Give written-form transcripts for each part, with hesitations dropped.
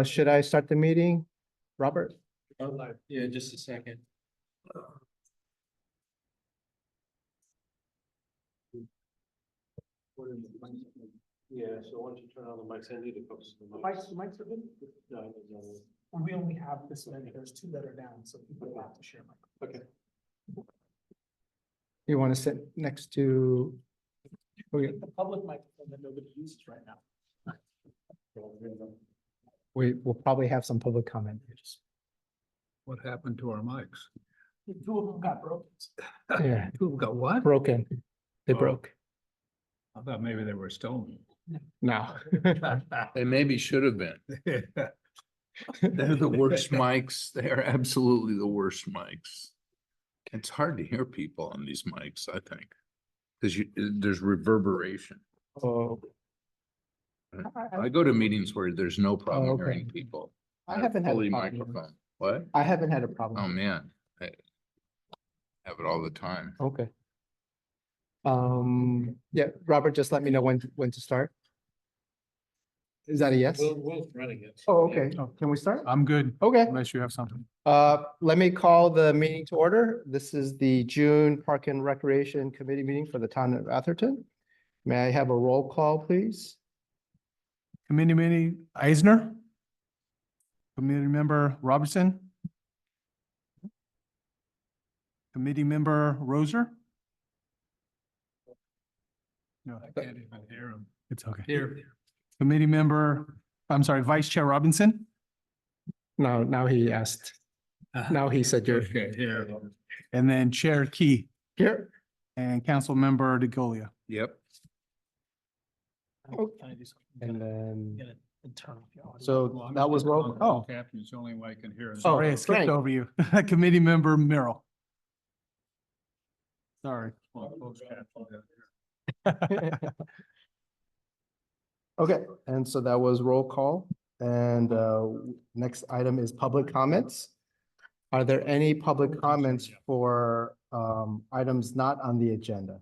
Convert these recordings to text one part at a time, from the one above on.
Should I start the meeting? Robert? Yeah, just a second. Yeah, so why don't you turn on the mics? I need to focus on the mics. Mics are good. No, We only have this many. There's two that are down, so people have to share mic. okay. You want to sit next to? Okay, The public microphone that nobody uses right now. we will probably have some public comment. What happened to our mics? Two of them got broken. Yeah, Who got what? broken. They Oh. broke. I thought maybe they were stolen. No. They maybe should have been. They're the worst mics. They are absolutely the worst mics. It's hard to hear people on these mics, I think. Because there's reverberation. Oh, I go to meetings where there's no problem okay. hearing people. I haven't had a Fully problem. microphone. What? I haven't had a Oh, problem. man. I have it all the time. Okay. Yeah, Robert, just let me know when to start. Is that a yes? We're running it. Oh, okay. Can we start? I'm good, Okay. unless you have something. Let me call the meeting to order. This is the June Park and Recreation Committee meeting for the town of Atherton. May I have a roll call, please? Committee Eisner. Committee member Robertson. Committee member Roser. No, I can't even hear him. It's okay. Here. Committee member, I'm sorry, Vice Chair Robinson. No, now he asked. Now he said you're Here. And then Chair Key here. and Council Member DeGolia. Yep. Oh. Can I do something? And then, Get it and turn off your audio. so that was roll. Oh, Captain, it's the only way I can hear him. Oh, Sorry, I skipped Frank. over you. Committee member Merrill. Sorry. okay. And so that was roll call. And next item is public comments. Are there any public comments for items not on the agenda?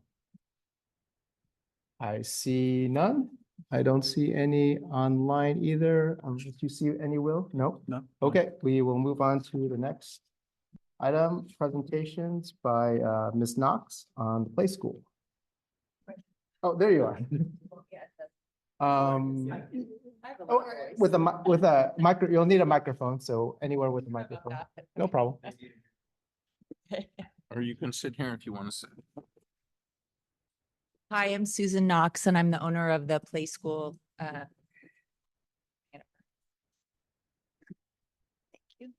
I see none. I don't see any online either. Do you see any, Will? No? No. Okay, we will move on to the next item, presentations by Ms. Knox on the Play School. Oh, there you are. Oh, with a micro, you'll need a microphone, so anywhere with a microphone, no problem. Or you can sit here if you want to sit. Hi, I'm Susan Knox and I'm the owner of the Play School. Thank you.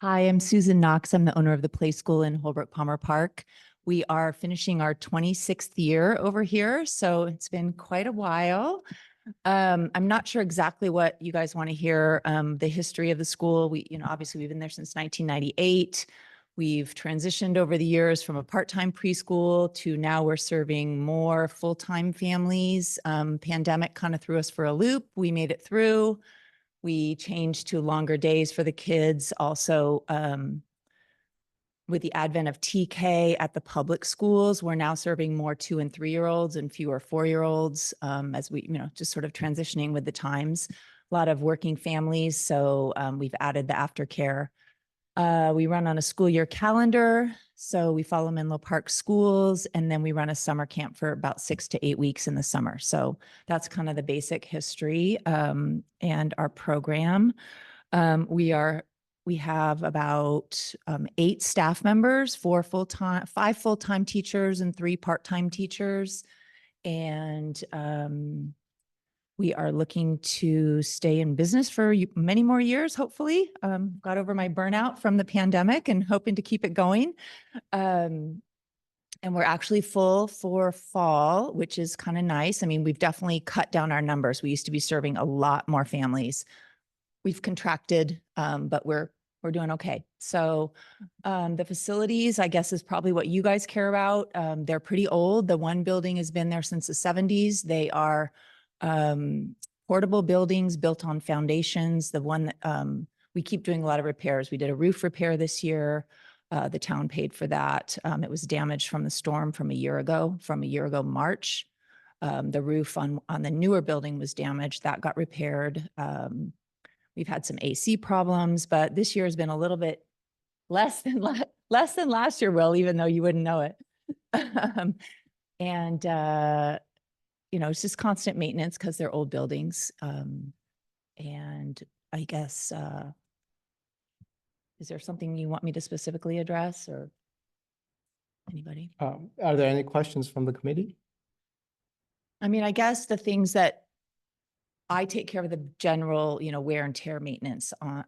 Hi, I'm Susan Knox. I'm the owner of the Play School in Holbrook Palmer Park. We are finishing our 26th year over here, so it's been quite a while. I'm not sure exactly what you guys want to hear, the history of the school. Obviously we've been there since 1998. We've transitioned over the years from a part-time preschool to now we're serving more full-time families. Pandemic kind of threw us for a loop. We made it through. We changed to longer days for the kids. Also, with the advent of TK at the public schools, we're now serving more 2- and 3-year-olds and fewer 4-year-olds as we, just sort of transitioning with the times. A lot of working families, so we've added the aftercare. We run on a school year calendar, so we follow Menlo Park schools, and then we run a summer camp for about 6 to 8 weeks in the summer. So that's kind of the basic history and our program. We have about 8 staff members, 5 full-time teachers and 3 part-time teachers. And we are looking to stay in business for many more years, hopefully. Got over my burnout from the pandemic and hoping to keep it going. And we're actually full for fall, which is kind of nice. I mean, we've definitely cut down our numbers. We used to be serving a lot more families. We've contracted, but we're doing okay. So the facilities, I guess, is probably what you guys care about. They're pretty old. The one building has been there since the 70s. They are portable buildings built on foundations. The one that we keep doing a lot of repairs. We did a roof repair this year. The town paid for that. It was damaged from the storm from a year ago March. The roof on the newer building was damaged. That got repaired. We've had some AC problems, but this year has been a little bit less than last year, Will, even though you wouldn't know it. And, it's just constant maintenance because they're old buildings. And I guess, is there something you want me to specifically address or anybody? Are there any questions from the committee? I mean, I guess the things that I take care of the general, wear and tear maintenance on,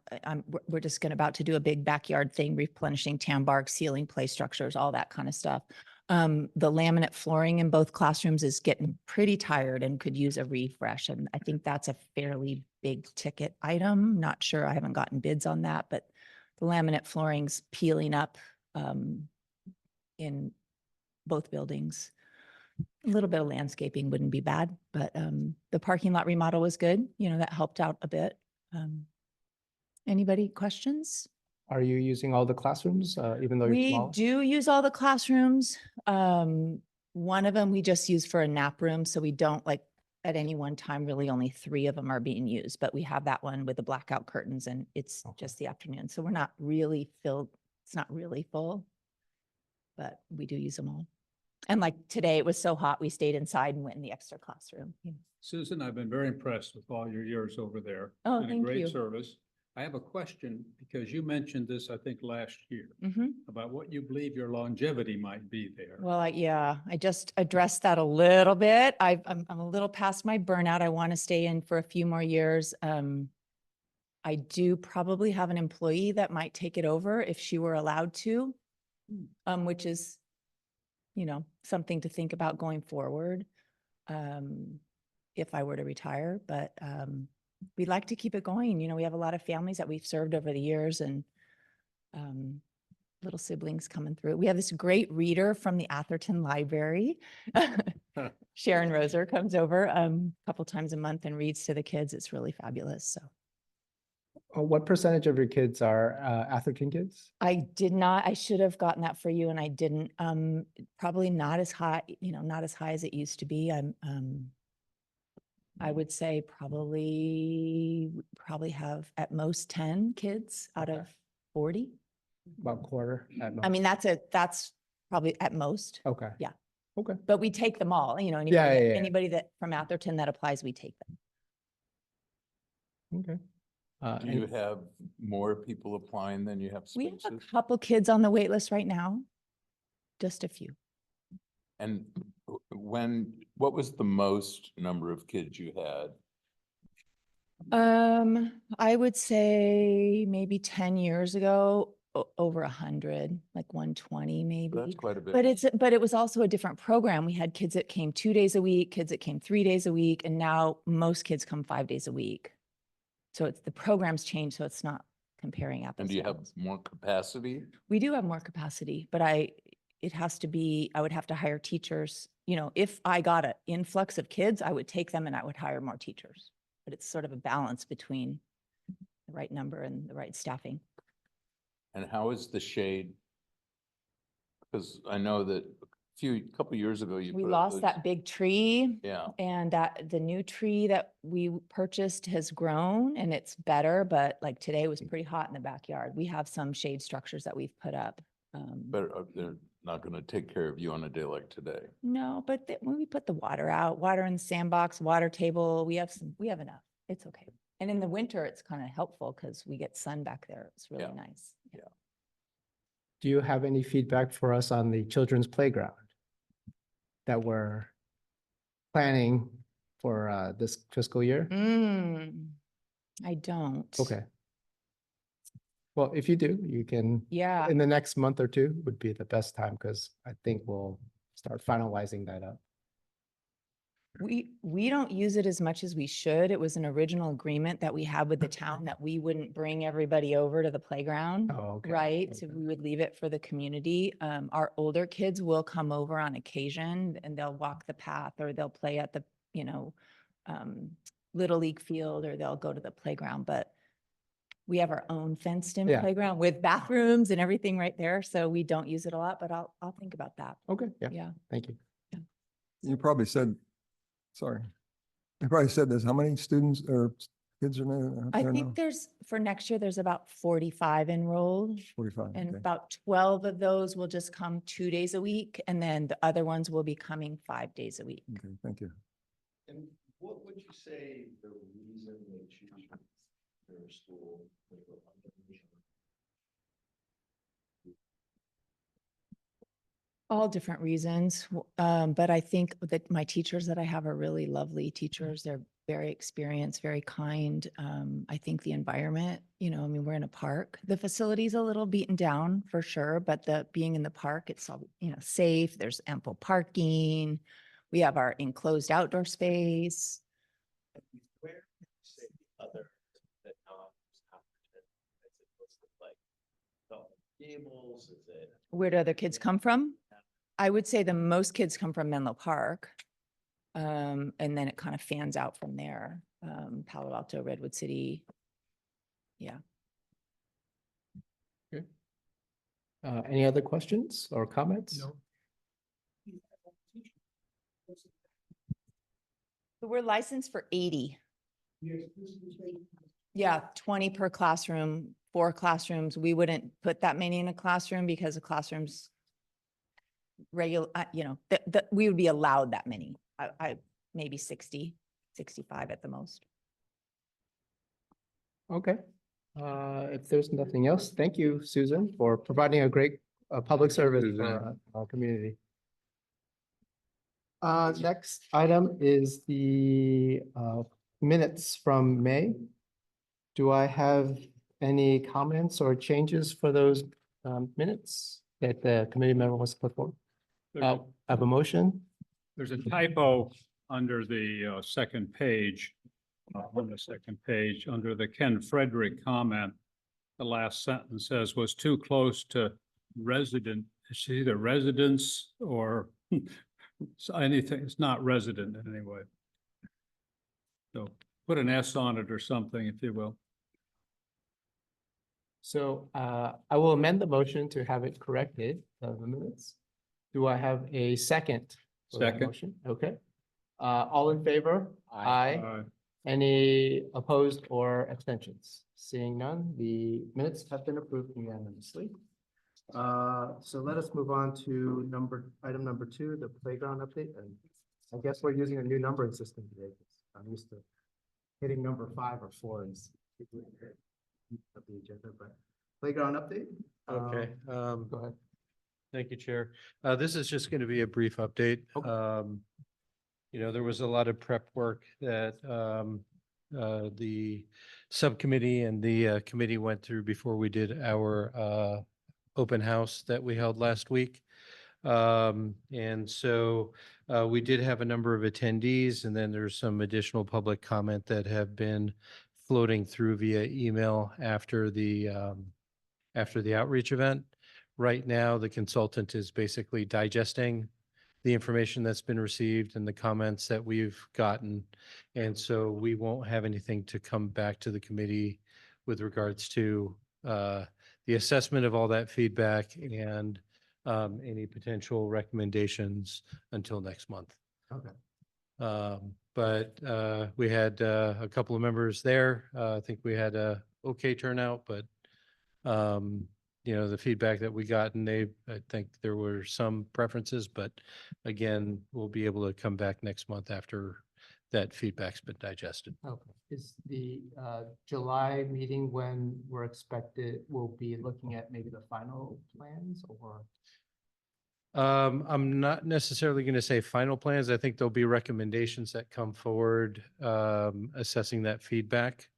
we're just about to do a big backyard thing, replenishing tan bark, sealing play structures, all that kind of stuff. The laminate flooring in both classrooms is getting pretty tired and could use a refresh. And I think that's a fairly big ticket item. Not sure, I haven't gotten bids on that, but the laminate flooring's peeling up in both buildings. A little bit of landscaping wouldn't be bad, but the parking lot remodel was good. That helped out a bit. Anybody questions? Are you using all the classrooms, even though you're We small? do use all the classrooms. One of them we just use for a nap room, so we don't at any one time, really only 3 of them are being used, but we have that one with the blackout curtains and it's Okay. just the afternoon. So we're not really filled. It's not really full, but we do use them all. And like today, it was so hot, we stayed inside and went in the extra classroom. Susan, I've been very impressed with all your years over there. Oh, Been a thank great you. service. I have a question because you mentioned this, I think, last year Mm-hmm. about what you believe your longevity might be there. Well, I just addressed that a little bit. I'm a little past my burnout. I want to stay in for a few more years. I do probably have an employee that might take it over if she were allowed to, which is, something to think about going forward. If I were to retire, but we'd like to keep it going. We have a lot of families that we've served over the years and little siblings coming through. We have this great reader from the Atherton Library. Sharon Roser comes over a couple times a month and reads to the kids. It's really fabulous. So What percentage of your kids are Atherton kids? I should have gotten that for you and I didn't. Probably not as high, not as high as it used to be. I would say probably have at most 10 kids out of 40. About quarter at I most. mean, that's probably at most, Okay. yeah. Okay. but we take them all, anybody, Yeah, yeah, yeah. anybody that from Atherton that applies, we take them. Okay. Do you have more people applying than you have We have spaces? a couple kids on the wait list right now, just a few. And what was the most number of kids you had? I would say maybe 10 years ago, over 100, like 120 maybe. That's quite a bit. But it was also a different program. We had kids that came 2 days a week, kids that came 3 days a week, and now most kids come 5 days a week. So the program's changed, so it's not comparing apples. And do you to have apples. more capacity? We do have more capacity, but I would have to hire teachers. If I got an influx of kids, I would take them and I would hire more teachers. But it's sort of a balance between the right number and the right staffing. And how is the shade? Because I know that couple years ago, you We put up lost those- that big tree. Yeah, And that the new tree that we purchased has grown and it's better, but like today was pretty hot in the backyard. We have some shade structures that we've put up. but they're not going to take care of you on a day like today. No, but when we put the water out, water in the sandbox, water table, we have enough. It's okay. And in the winter, it's kind of helpful because we get sun back there. It's really Yeah. nice. Do you have any feedback for us on the children's playground that we're planning for this fiscal year? I don't. Okay. Well, if you do, you can, Yeah. in the next month or two would be the best time because I think we'll start finalizing that up. We don't use it as much as we should. It was an original agreement that we had with the town that we wouldn't bring everybody over to the playground. Oh, okay. Right, so Okay. we would leave it for the community. Our older kids will come over on occasion and they'll walk the path or they'll play at the, Little League field or they'll go to the playground, but we have our own fenced in Yeah. playground with bathrooms and everything right there. So we don't use it a lot, but I'll think about that. Okay, yeah, Yeah. thank you. You probably said Sorry. I probably said this. How many students or kids are there? I there now? think for next year, there's about 45 enrolled. 45. And okay. about 12 of those will just come 2 days a week, and then the other ones will be coming 5 days a week. Okay, thank you. And what would you say the reason they choose their school? All different reasons, but I think that my teachers that I have are really lovely teachers. They're very experienced, very kind. I think the environment, I mean, we're in a park. The facility's a little beaten down for sure, but being in the park, it's all, safe. There's ample parking. We have our enclosed outdoor space. Where would you say the other that what's it like? Gables, is it? Where do other kids come from? I would say the most kids come from Menlo Park. And then it kind of fans out from there. Palo Alto, Redwood City. Yeah. Any other questions or comments? No. So we're licensed for 80. Yeah, 20 per classroom, 4 classrooms. We wouldn't put that many in a classroom because the classrooms regular, we would be allowed that many. I maybe 60, 65 at the most. Okay. If there's nothing else, thank you, Susan, for providing a great public service Susan. for our community. Next item is the minutes from May. Do I have any comments or changes for those minutes that the committee member wants to put forward? I have a motion. There's a typo under the second page. On the second page, under the Ken Frederick comment, the last sentence says was too close to resident. It's either residence or anything. It's not resident in any way. So put an S on it or something, if you will. So I will amend the motion to have it corrected, the minutes. Do I have a second? for that Second. motion? Okay. All in favor? Aye. Uh, Any opposed or abstentions? Seeing none, the minutes have been approved unanimously. So let us move on to item number 2, the playground update. And I guess we're using a new numbering system today. I'm used to hitting number 5 or 4 is of the agenda, but playground update. Okay, Go ahead. thank you, Chair. This is just going to be a brief update. There was a lot of prep work that the subcommittee and the committee went through before we did our open house that we held last week. And so we did have a number of attendees, and then there's some additional public comment that have been floating through via email after the outreach event. Right now, the consultant is basically digesting the information that's been received and the comments that we've gotten. And so we won't have anything to come back to the committee with regards to the assessment of all that feedback and any potential recommendations until next month. Okay. But we had a couple of members there. I think we had a okay turnout, but the feedback that we got, and I think there were some preferences, but again, we'll be able to come back next month after that feedback's been digested. Okay. Is the July meeting when we'll be looking at maybe the final plans or? I'm not necessarily going to say final plans. I think there'll be recommendations that come forward, assessing that feedback.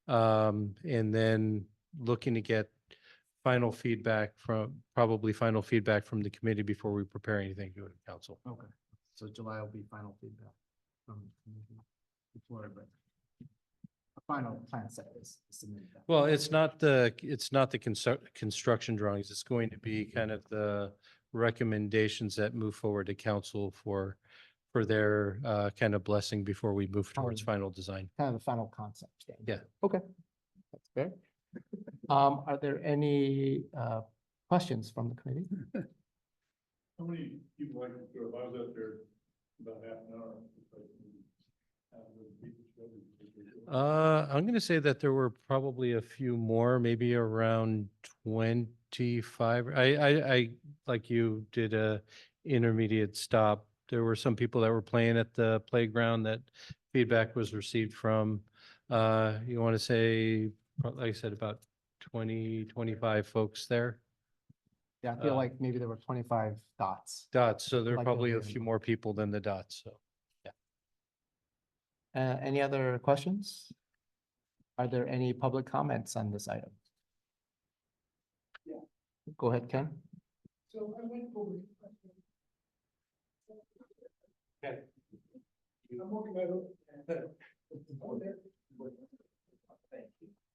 And then looking to get probably final feedback from the committee before we prepare anything to go to council. Okay, so July will be final feedback from before, but a final plan set is submitted. Well, it's not the construction drawings. It's going to be kind of the recommendations that move forward to council for their kind of blessing before we move towards final design. Kind of the final concept. stage. Yeah. Okay, that's fair. Are there any questions from the committee? How many people like to, if I was out there About half an hour. I'm gonna say that there were probably a few more, maybe around 25. I, like you, did a intermediate stop. There were some people that were playing at the playground that feedback was received from. You want to say, like I said, about 20, 25 folks there. Yeah, I feel Uh, like maybe there were 25 dots. Dots, so there are Like probably a over few in- more people than the dots, so. Any other questions? Are there any public comments on this item? Yeah. Go ahead, Ken. So I went over. Okay. I'm working my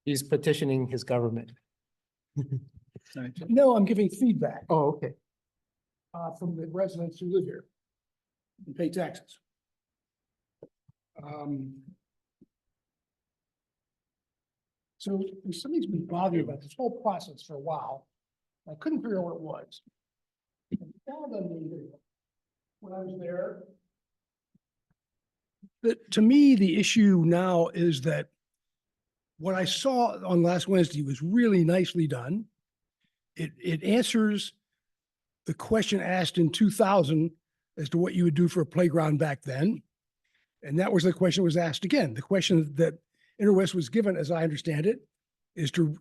He's petitioning his government. No, I'm giving feedback, Oh, okay. from the residents who live here and pay taxes. So there's something's been bothering me about this whole process for a while. I couldn't figure out what it was. It dawned on me when I was there, that to me, the issue now is that what I saw on last Wednesday was really nicely done. It answers the question asked in 2000 as to what you would do for a playground back then. And that was the question was asked again. The question that Interwest was given, as I understand it, is to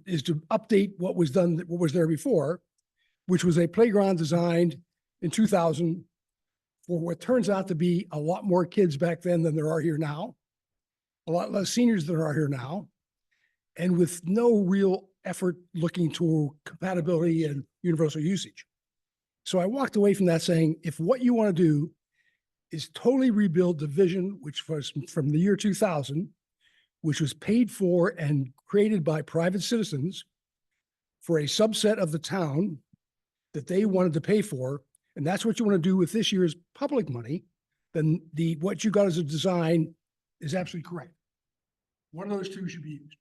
update what was done, what was there before, which was a playground designed in 2000 for what turns out to be a lot more kids back then than there are here now, a lot less seniors than there are here now, and with no real effort looking to compatibility and universal usage. So I walked away from that saying, if what you want to do is totally rebuild the vision, which was from the year 2000, which was paid for and created by private citizens for a subset of the town that they wanted to pay for, and that's what you want to do with this year's public money, then what you got as a design is absolutely correct. One of those two should be used.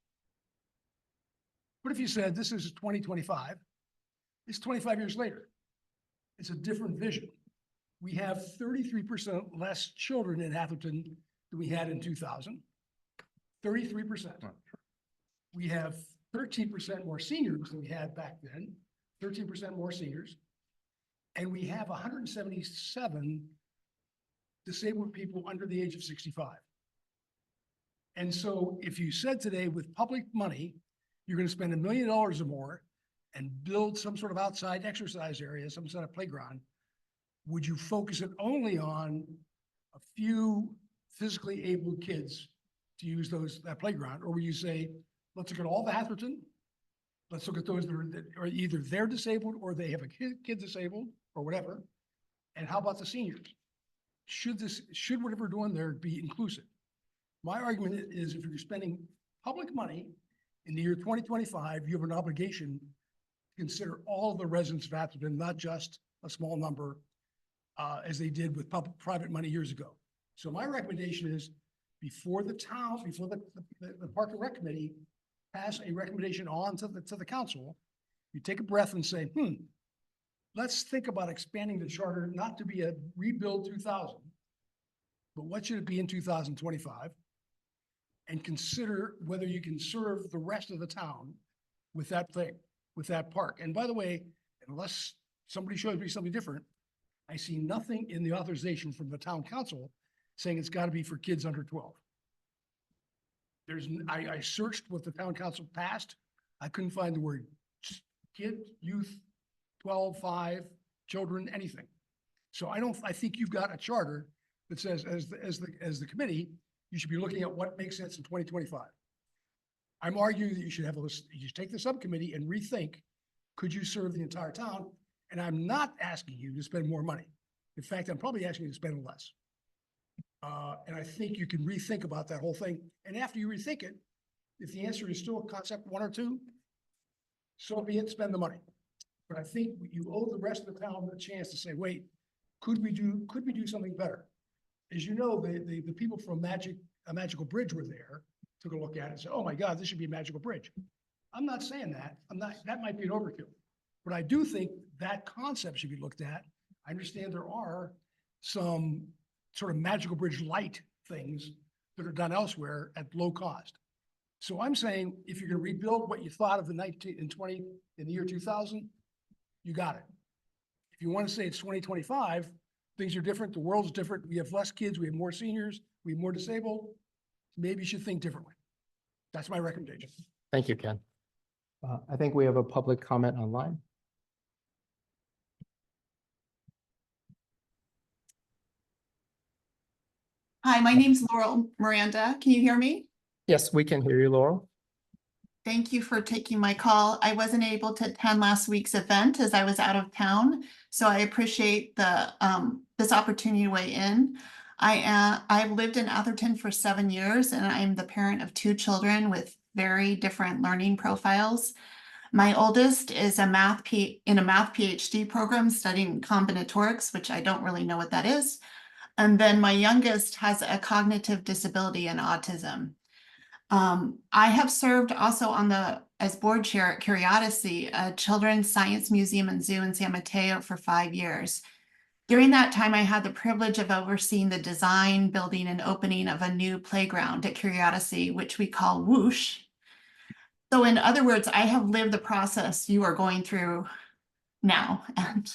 What if you said this is 2025? It's 25 years later. It's a different vision. We have 33% less children in Atherton than we had in 2000. 33%. We have 13% more seniors than we had back then, 13% more seniors. And we have 177 disabled people under the age of 65. And so if you said today with public money, you're going to spend $1 million or more and build some sort of outside exercise area, some sort of playground, would you focus it only on a few physically able kids to use that playground? Or would you say, let's look at all the Atherton, let's look at those that are either they're disabled or they have a kid disabled or whatever. And how about the seniors? Should whatever we're doing there be inclusive? My argument is if you're spending public money in the year 2025, you have an obligation to consider all of the residents of Atherton, not just a small number as they did with private money years ago. So my recommendation is before the Park and Rec Committee pass a recommendation on to the council, you take a breath and say, let's think about expanding the charter, not to be a rebuild 2000, but what should it be in 2025? And consider whether you can serve the rest of the town with that thing, with that park. And by the way, unless somebody shows me something different, I see nothing in the authorization from the town council saying it's got to be for kids under 12. I searched what the town council passed. I couldn't find the word kid, youth, 12, 5, children, anything. So I think you've got a charter that says as the committee, you should be looking at what makes sense in 2025. I'm arguing that you should take the subcommittee and rethink, could you serve the entire town? And I'm not asking you to spend more money. In fact, I'm probably asking you to spend less. And I think you can rethink about that whole thing. And after you rethink it, if the answer is still concept 1 or 2, so be it, spend the money. But I think you owe the rest of the town a chance to say, wait, could we do something better? As you know, the people from Magical Bridge were there, took a look at it and said, oh my God, this should be a Magical Bridge. I'm not saying that. That might be an overkill. But I do think that concept should be looked at. I understand there are some sort of Magical Bridge light things that are done elsewhere at low cost. So I'm saying, if you're gonna rebuild what you thought of the 19 and 20, in the year 2000, you got it. If you want to say it's 2025, things are different, the world's different, we have less kids, we have more seniors, we have more disabled, maybe you should think differently. That's my recommendation. Thank you, Ken. I think we have a public comment online. Hi, my name's Laurel Miranda. Can you hear me? Yes, we can hear you, Laurel. Thank you for taking my call. I wasn't able to attend last week's event as I was out of town, so I appreciate the this opportunity to weigh in. I've lived in Atherton for 7 years, and I'm the parent of 2 children with very different learning profiles. My oldest is in a math PhD program studying combinatorics, which I don't really know what that is. And then my youngest has a cognitive disability and autism. I have served also as board chair at Curiosity, a children's science museum and zoo in San Mateo, for 5 years. During that time, I had the privilege of overseeing the design, building, and opening of a new playground at Curiosity, which we call Whoosh. So in other words, I have lived the process you are going through now, and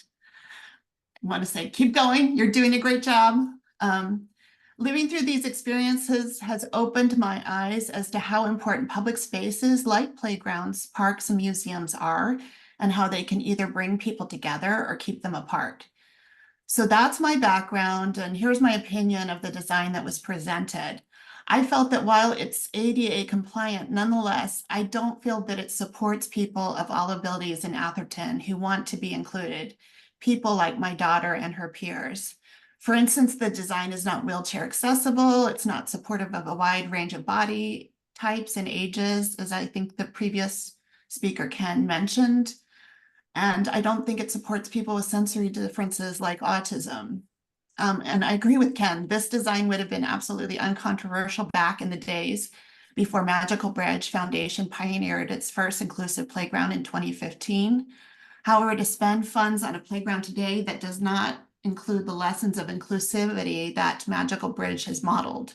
I want to say, keep going. You're doing a great job. Living through these experiences has opened my eyes as to how important public spaces like playgrounds, parks, and museums are, and how they can either bring people together or keep them apart. So that's my background, and here's my opinion of the design that was presented. I felt that while it's ADA compliant, nonetheless, I don't feel that it supports people of all abilities in Atherton who want to be included, people like my daughter and her peers. For instance, the design is not wheelchair accessible. It's not supportive of a wide range of body types and ages, as I think the previous speaker, Ken, mentioned. And I don't think it supports people with sensory differences like autism. And I agree with Ken, this design would have been absolutely uncontroversial back in the days before Magical Bridge Foundation pioneered its first inclusive playground in 2015. However, to spend funds on a playground today that does not include the lessons of inclusivity that Magical Bridge has modeled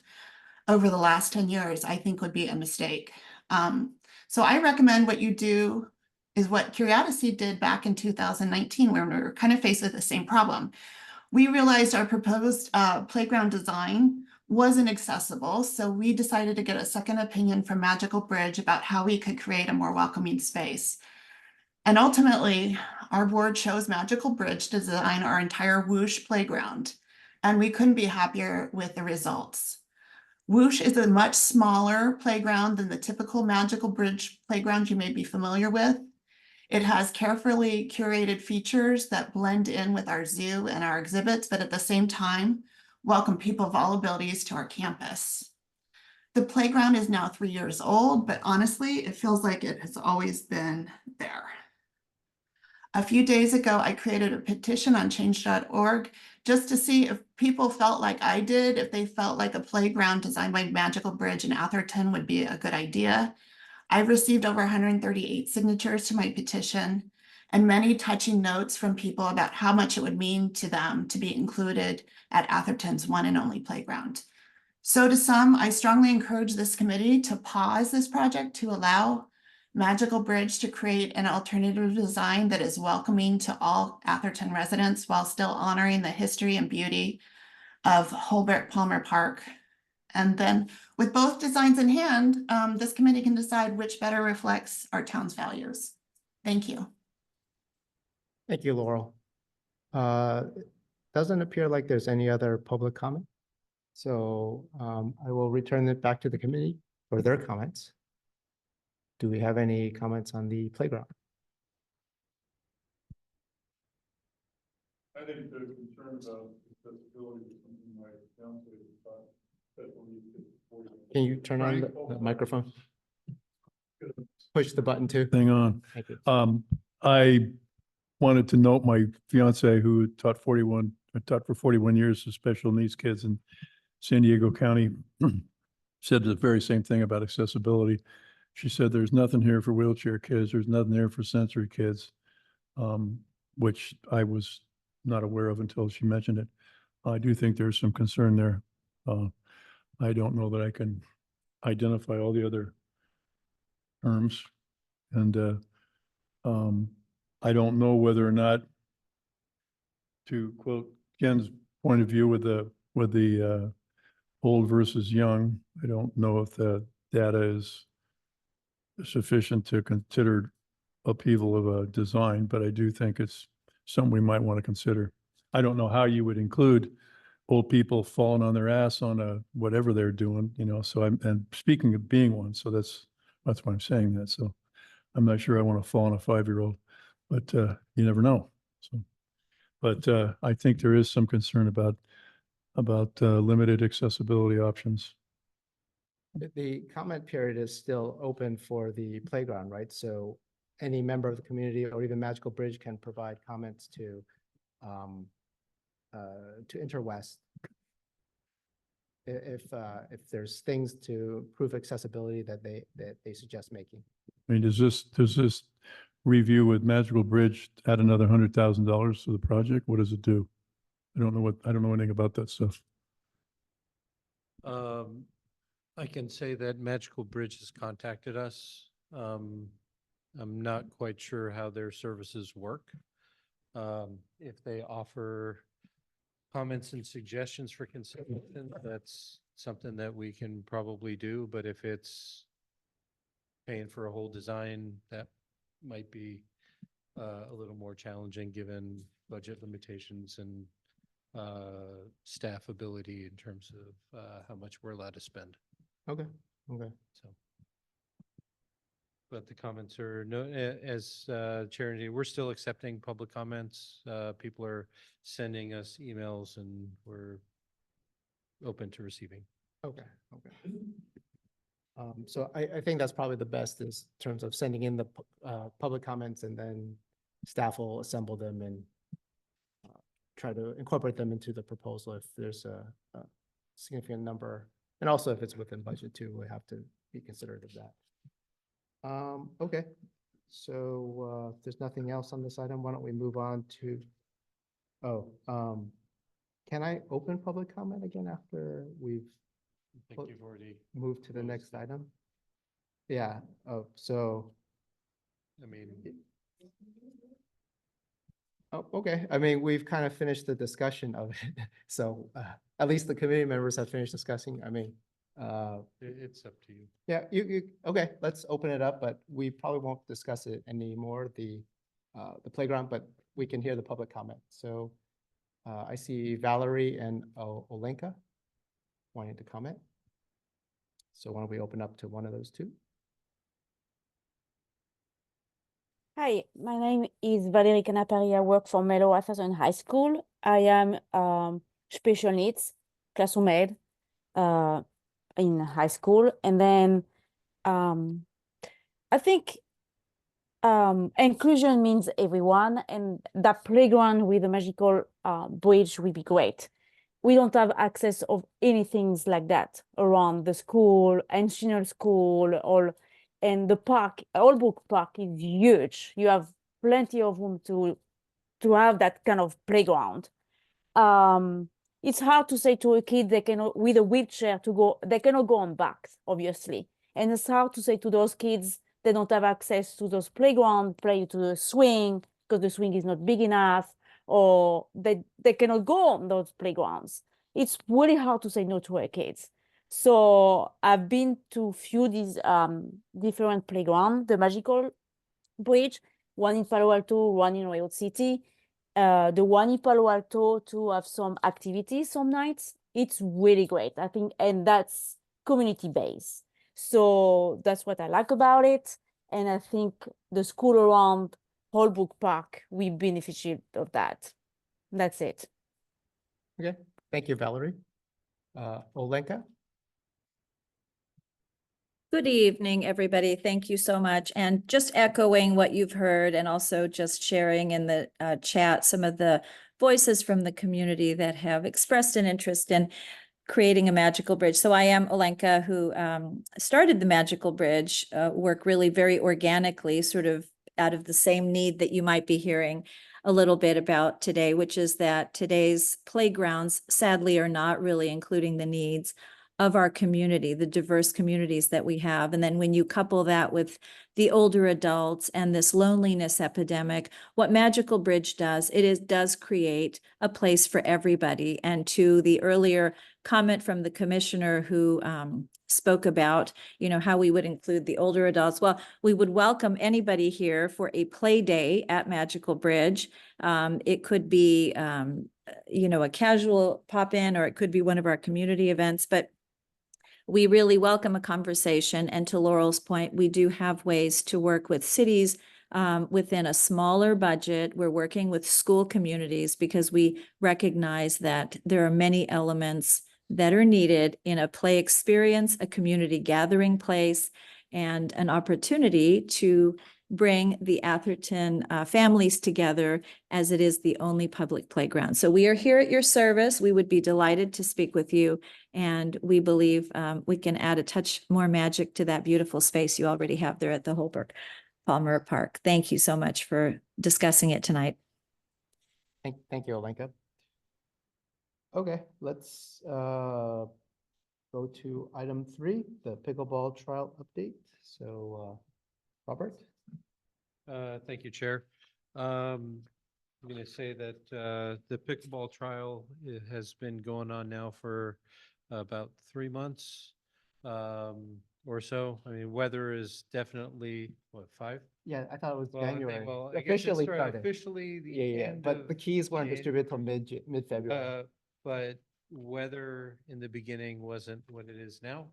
over the last 10 years, I think would be a mistake. So I recommend what you do is what Curiosity did back in 2019, when we were kind of faced with the same problem. We realized our proposed playground design wasn't accessible, so we decided to get a second opinion from Magical Bridge about how we could create a more welcoming space. And ultimately, our board chose Magical Bridge to design our entire Whoosh playground, and we couldn't be happier with the results. Whoosh is a much smaller playground than the typical Magical Bridge playground you may be familiar with. It has carefully curated features that blend in with our zoo and our exhibits, but at the same time, welcome people of all abilities to our campus. The playground is now 3 years old, but honestly, it feels like it has always been there. A few days ago, I created a petition on change.org just to see if people felt like I did, if they felt like a playground designed by Magical Bridge in Atherton would be a good idea. I've received over 138 signatures to my petition and many touching notes from people about how much it would mean to them to be included at Atherton's one and only playground. So to some, I strongly encourage this committee to pause this project to allow Magical Bridge to create an alternative design that is welcoming to all Atherton residents while still honoring the history and beauty of Holbert Palmer Park. And then with both designs in hand, this committee can decide which better reflects our town's values. Thank you. Thank you, Laurel. Doesn't appear like there's any other public comment. So I will return it back to the committee for their comments. Do we have any comments on the playground? I think the concern about accessibility is something my council thought. Can you turn on the microphone? Push the button too. Hang on. Thank you. I wanted to note my fiance who taught for 41 years of special needs kids in San Diego County said the very same thing about accessibility. She said, there's nothing here for wheelchair kids. There's nothing here for sensory kids, which I was not aware of until she mentioned it. I do think there's some concern there. I don't know that I can identify all the other terms. And I don't know whether or not, to quote Ken's point of view with the old versus young, I don't know if the data is sufficient to consider upheaval of a design, but I do think it's something we might want to consider. I don't know how you would include old people falling on their ass on a, whatever they're doing, so and speaking of being one, so that's why I'm saying that. So I'm not sure I want to fall on a 5-year-old, but you never know. So, but I think there is some concern about limited accessibility options. The comment period is still open for the playground, right? So any member of the community or even Magical Bridge can provide comments to Interwest. If there's things to prove accessibility that they suggest making. I mean, does this review with Magical Bridge add another $100,000 to the project? What does it do? I don't know anything about that stuff. I can say that Magical Bridge has contacted us. I'm not quite sure how their services work. If they offer comments and suggestions for consideration, that's something that we can probably do. But if it's paying for a whole design, that might be a little more challenging given budget limitations and staff ability in terms of how much we're allowed to spend. Okay. So, but the comments are as Chair indicated, we're still accepting public comments. People are sending us emails and we're open to receiving. Okay. So I think that's probably the best in terms of sending in the public comments, and then staff will assemble them and try to incorporate them into the proposal if there's a significant number. And also if it's within budget too, we have to be considerate of that. Okay, so if there's nothing else on this item, why don't we move on to, can I open public comment again after we've I think you've already, moved to the next item? Yeah, so. I mean, Oh, okay. I mean, we've kind of finished the discussion of it. So at least the committee members have finished discussing. I mean, it's up to you. yeah, okay, let's open it up, but we probably won't discuss it anymore, the playground, but we can hear the public comment. So I see Valerie and Olenka wanting to comment. So why don't we open up to one of those two? Hi, my name is Valerie Canapari. I work for Melo Atherton High School. I am special needs classroom aide in high school. And then I think inclusion means everyone, and that playground with the magical bridge would be great. We don't have access of anything like that around the school, Enchinal School, and the park. Holbrook Park is huge. You have plenty of room to have that kind of playground. It's hard to say to a kid they cannot, with a wheelchair, to go, they cannot go on backs, obviously. And it's hard to say to those kids they don't have access to those playground, play to the swing because the swing is not big enough, or they cannot go on those playgrounds. It's really hard to say no to our kids. So I've been to few these different playgrounds, the Magical Bridge, one in Palo Alto, one in Royal City. The one in Palo Alto to have some activities some nights. It's really great, I think, and that's community based. So that's what I like about it. And I think the school around Holbrook Park, we benefited of that. That's it. Okay, thank you, Valerie. Olenka? Good evening, everybody. Thank you so much. And just echoing what you've heard, and also just sharing in the chat some of the voices from the community that have expressed an interest in creating a magical bridge. So I am Olenka, who started the Magical Bridge work really very organically, sort of out of the same need that you might be hearing a little bit about today, which is that today's playgrounds sadly are not really including the needs of our community, the diverse communities that we have. And then when you couple that with the older adults and this loneliness epidemic, what Magical Bridge does, does create a place for everybody. And to the earlier comment from the commissioner who spoke about, how we would include the older adults. Well, we would welcome anybody here for a play day at Magical Bridge. It could be, a casual pop in, or it could be one of our community events, but we really welcome a conversation. And to Laurel's point, we do have ways to work with cities within a smaller budget. We're working with school communities because we recognize that there are many elements that are needed in a play experience, a community gathering place, and an opportunity to bring the Atherton families together, as it is the only public playground. So we are here at your service. We would be delighted to speak with you. And we believe we can add a touch more magic to that beautiful space you already have there at the Holbrook Palmer Park. Thank you so much for discussing it tonight. Thank you, Olenka. Okay, let's go to item 3, the pickleball trial update. So, Robert? Thank you, Chair. I'm going to say that the pickleball trial has been going on now for about 3 months or so. I mean, weather is definitely, 5? Yeah, I thought it was Well, I think- January. well, I guess it Officially started started. officially the Yeah, end but of the keys weren't Jan- distributed till mid-February. But weather in the beginning wasn't what it is now,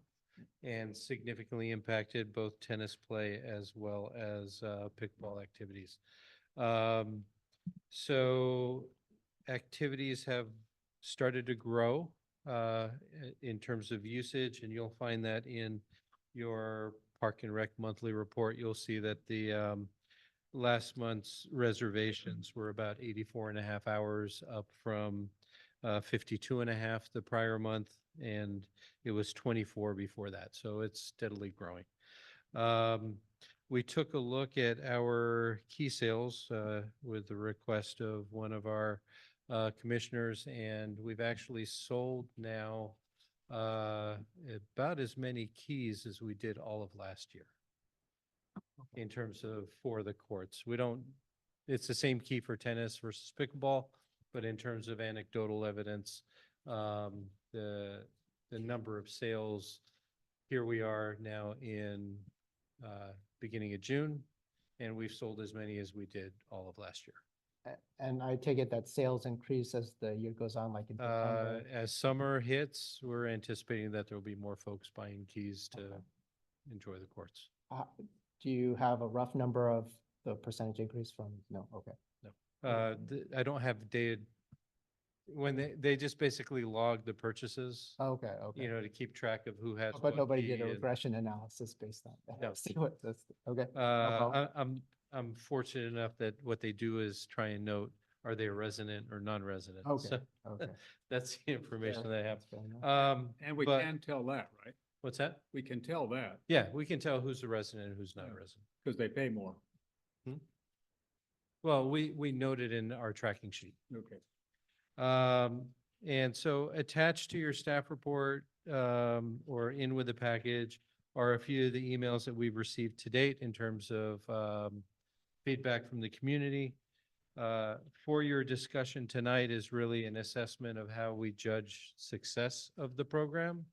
and significantly impacted both tennis play as well as pickleball activities. So activities have started to grow in terms of usage, and you'll find that in your Park and Rec monthly report. You'll see that the last month's reservations were about 84 and a half hours, up from 52 and a half the prior month, and it was 24 before that. So it's steadily growing. We took a look at our key sales with the request of one of our commissioners, and we've actually sold now about as many keys as we did all of last year in terms of for the courts. It's the same key for tennis versus pickleball, but in terms of anecdotal evidence, the number of sales, here we are now in beginning of June, and we've sold as many as we did all of last year. And I take it that sales increase as the year goes on, like in September. As summer hits, we're anticipating that there will be more folks buying keys to enjoy the courts. Do you have a rough number of the percentage increase from? No, okay. No, I don't have data. When they just basically log the purchases, Okay, okay. to keep track of who has. But what nobody key did a and- regression analysis based on that. No. See what that's, okay. no problem. I'm fortunate enough that what they do is try and note, are they a resident or non-resident? Okay, So okay. that's the information Fair- they have. that's fair enough. And we but- can tell that, right? What's that? We can tell that Yeah, we can tell who's a resident and who's not a Yeah. resident. because they pay more. Well, we noted in our tracking sheet. Okay. And so attached to your staff report, or in with the package, are a few of the emails that we've received to date in terms of feedback from the community. For your discussion tonight is really an assessment of how we judge success of the program.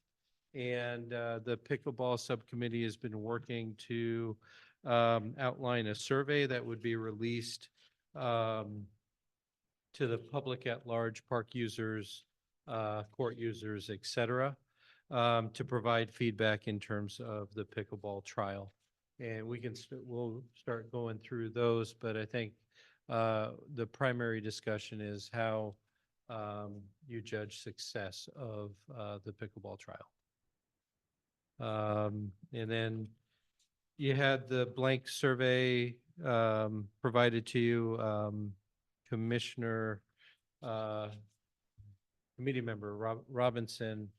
And the pickleball subcommittee has been working to outline a survey that would be released to the public at large, park users, court users, et cetera, to provide feedback in terms of the pickleball trial. And we'll start going through those, but I think the primary discussion is how you judge success of the pickleball trial. And then you had the blank survey provided to you. Commissioner, committee member Robinson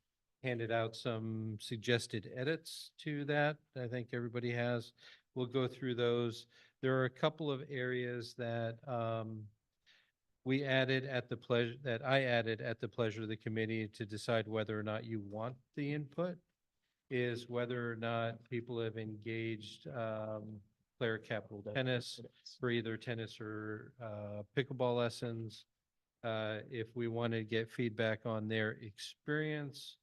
handed out some suggested edits to that. I think everybody has. We'll go through those. There are a couple of areas that we added at the pleasure, that I added at the pleasure of the committee to decide whether or not you want the input is whether or not people have engaged player capital tennis for either tennis or pickleball lessons. If we want to get feedback on their experience.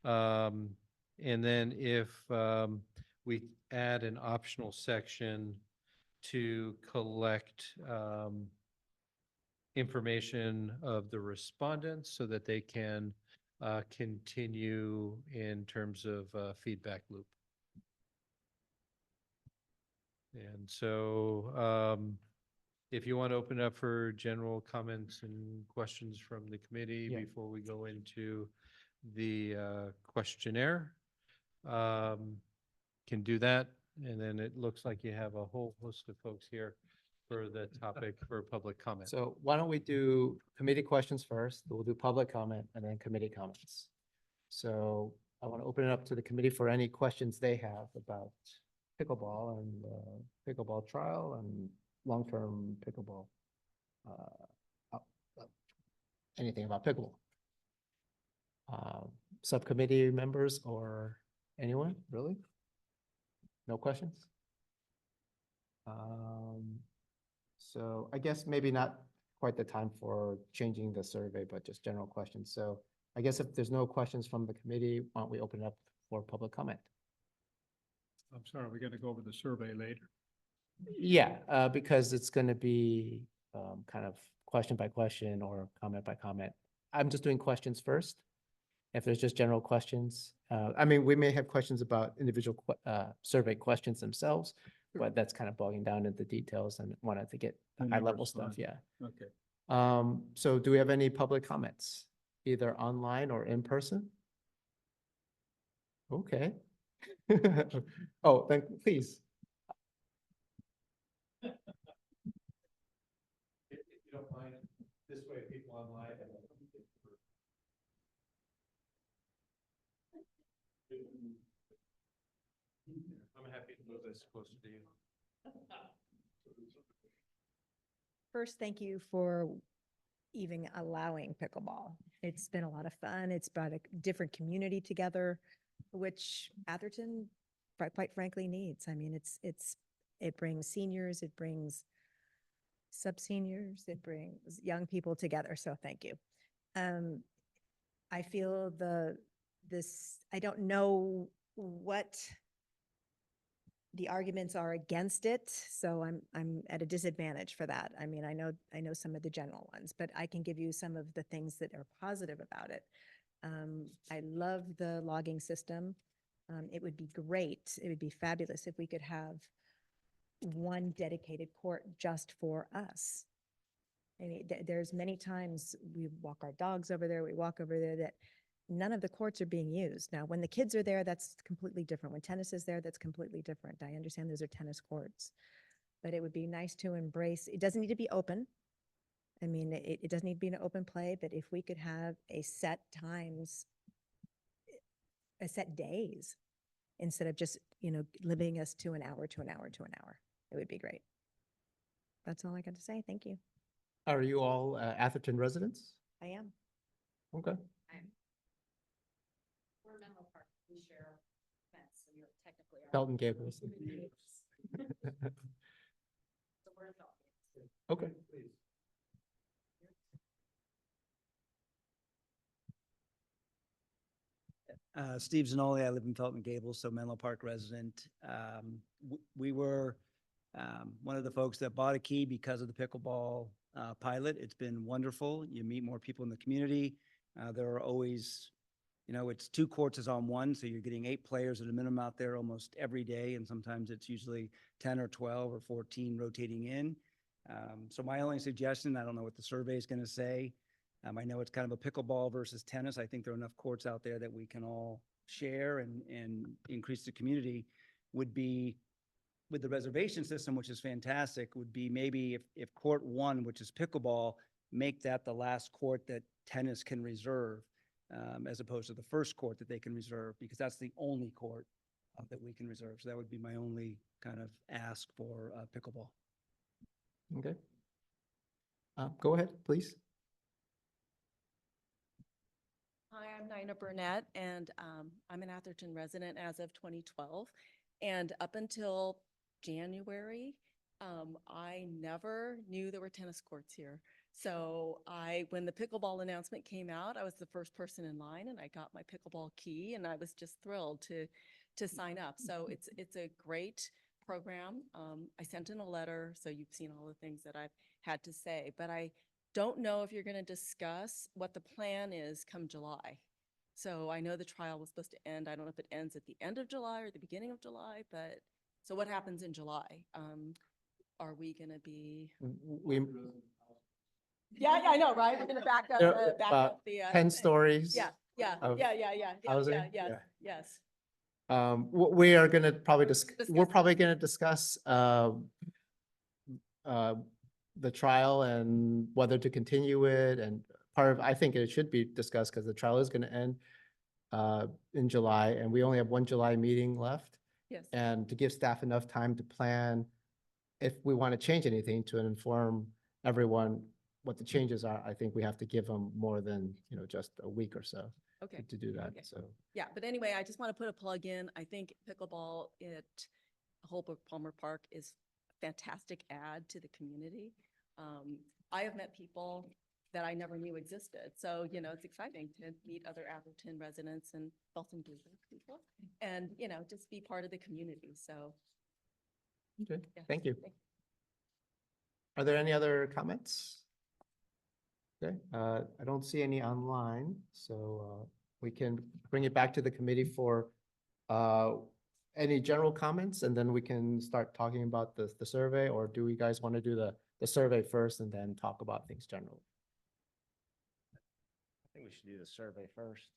And then if we add an optional section to collect information of the respondents so that they can continue in terms of feedback loop. And so if you want to open up for general comments and questions from the committee Yeah. before we go into the questionnaire, can do that. And then it looks like you have a whole host of folks here for the topic for public comment. So why don't we do committee questions first, we'll do public comment and then committee comments. So I want to open it up to the committee for any questions they have about pickleball and pickleball trial and long-term pickleball. Anything about pickleball. Subcommittee members or anyone, really? No questions? So I guess maybe not quite the time for changing the survey, but just general questions. So I guess if there's no questions from the committee, why don't we open it up for public comment? I'm sorry, we're gonna go over the survey later. Yeah, because it's going to be kind of question by question or comment by comment. I'm just doing questions first. If there's just general questions, I mean, we may have questions about individual survey questions themselves, but that's kind of bogging down into details and wanted to get the The high level numbers, stuff, fine. yeah. Okay. So do we have any public comments, either online or in person? Okay. Oh, then please. If you don't mind, this way people online. I'm happy to move this closer to you. First, thank you for even allowing pickleball. It's been a lot of fun. It's brought a different community together, which Atherton, quite frankly, needs. I mean, it brings seniors, it brings sub-seniors, it brings young people together. So thank you. I feel I don't know what the arguments are against it, so I'm at a disadvantage for that. I mean, I know some of the general ones, but I can give you some of the things that are positive about it. I love the logging system. It would be great. It would be fabulous if we could have one dedicated court just for us. I mean, there's many times we walk our dogs over there, we walk over there that none of the courts are being used. Now, when the kids are there, that's completely different. When tennis is there, that's completely different. I understand those are tennis courts, but it would be nice to embrace, it doesn't need to be open. I mean, it doesn't need to be an open play, but if we could have a set times, a set days, instead of just, limiting us to an hour, it would be great. That's all I got to say. Thank you. Are you all Atherton residents? I am. Okay. We're Menlo Park, we share a fence, so you're technically. Felton Gables. So we're in Felton. Okay. Steve Zanoli, I live in Felton Gables, so Menlo Park resident. We were one of the folks that bought a key because of the pickleball pilot. It's been wonderful. You meet more people in the community. There are always, it's 2 courts is on one, so you're getting 8 players at a minimum out there almost every day, and sometimes it's usually 10 or 12 or 14 rotating in. So my only suggestion, I don't know what the survey is going to say. I know it's kind of a pickleball versus tennis. I think there are enough courts out there that we can all share and increase the community. Would be with the reservation system, which is fantastic, would be maybe if court 1, which is pickleball, make that the last court that tennis can reserve, as opposed to the first court that they can reserve, because that's the only court that we can reserve. So that would be my only kind of ask for pickleball. Okay. Go ahead, please. Hi, I'm Nina Burnett, and I'm an Atherton resident as of 2012. And up until January, I never knew there were tennis courts here. So when the pickleball announcement came out, I was the first person in line, and I got my pickleball key, and I was just thrilled to sign up. So it's a great program. I sent in a letter, so you've seen all the things that I've had to say, but I don't know if you're going to discuss what the plan is come July. So I know the trial was supposed to end. I don't know if it ends at the end of July or the beginning of July, but so what happens in July? Are we going to be? We, Yeah, I know, right? We're going to back Yeah, up the. 10 stories Yeah, of housing? Yeah. yes. We are gonna probably we're Discuss. probably gonna discuss the trial and whether to continue it, and part of, I think it should be discussed because the trial is gonna end in July, and we only have one July meeting left. Yes. And to give staff enough time to plan if we want to change anything, to inform everyone what the changes are, I think we have to give them more than, just a week or so Okay. to do that, Okay. so. Yeah, but anyway, I just want to put a plug in. I think pickleball at Holbrook Palmer Park is a fantastic add to the community. I have met people that I never knew existed. So, it's exciting to meet other Atherton residents and Belton Blueberg people and, just be part of the community. So. Okay, yeah. thank you. Are there any other comments? Okay, I don't see any online, so we can bring it back to the committee for any general comments, and then we can start talking about the survey, or do you guys want to do the survey first and then talk about things general? I think we should do the survey first.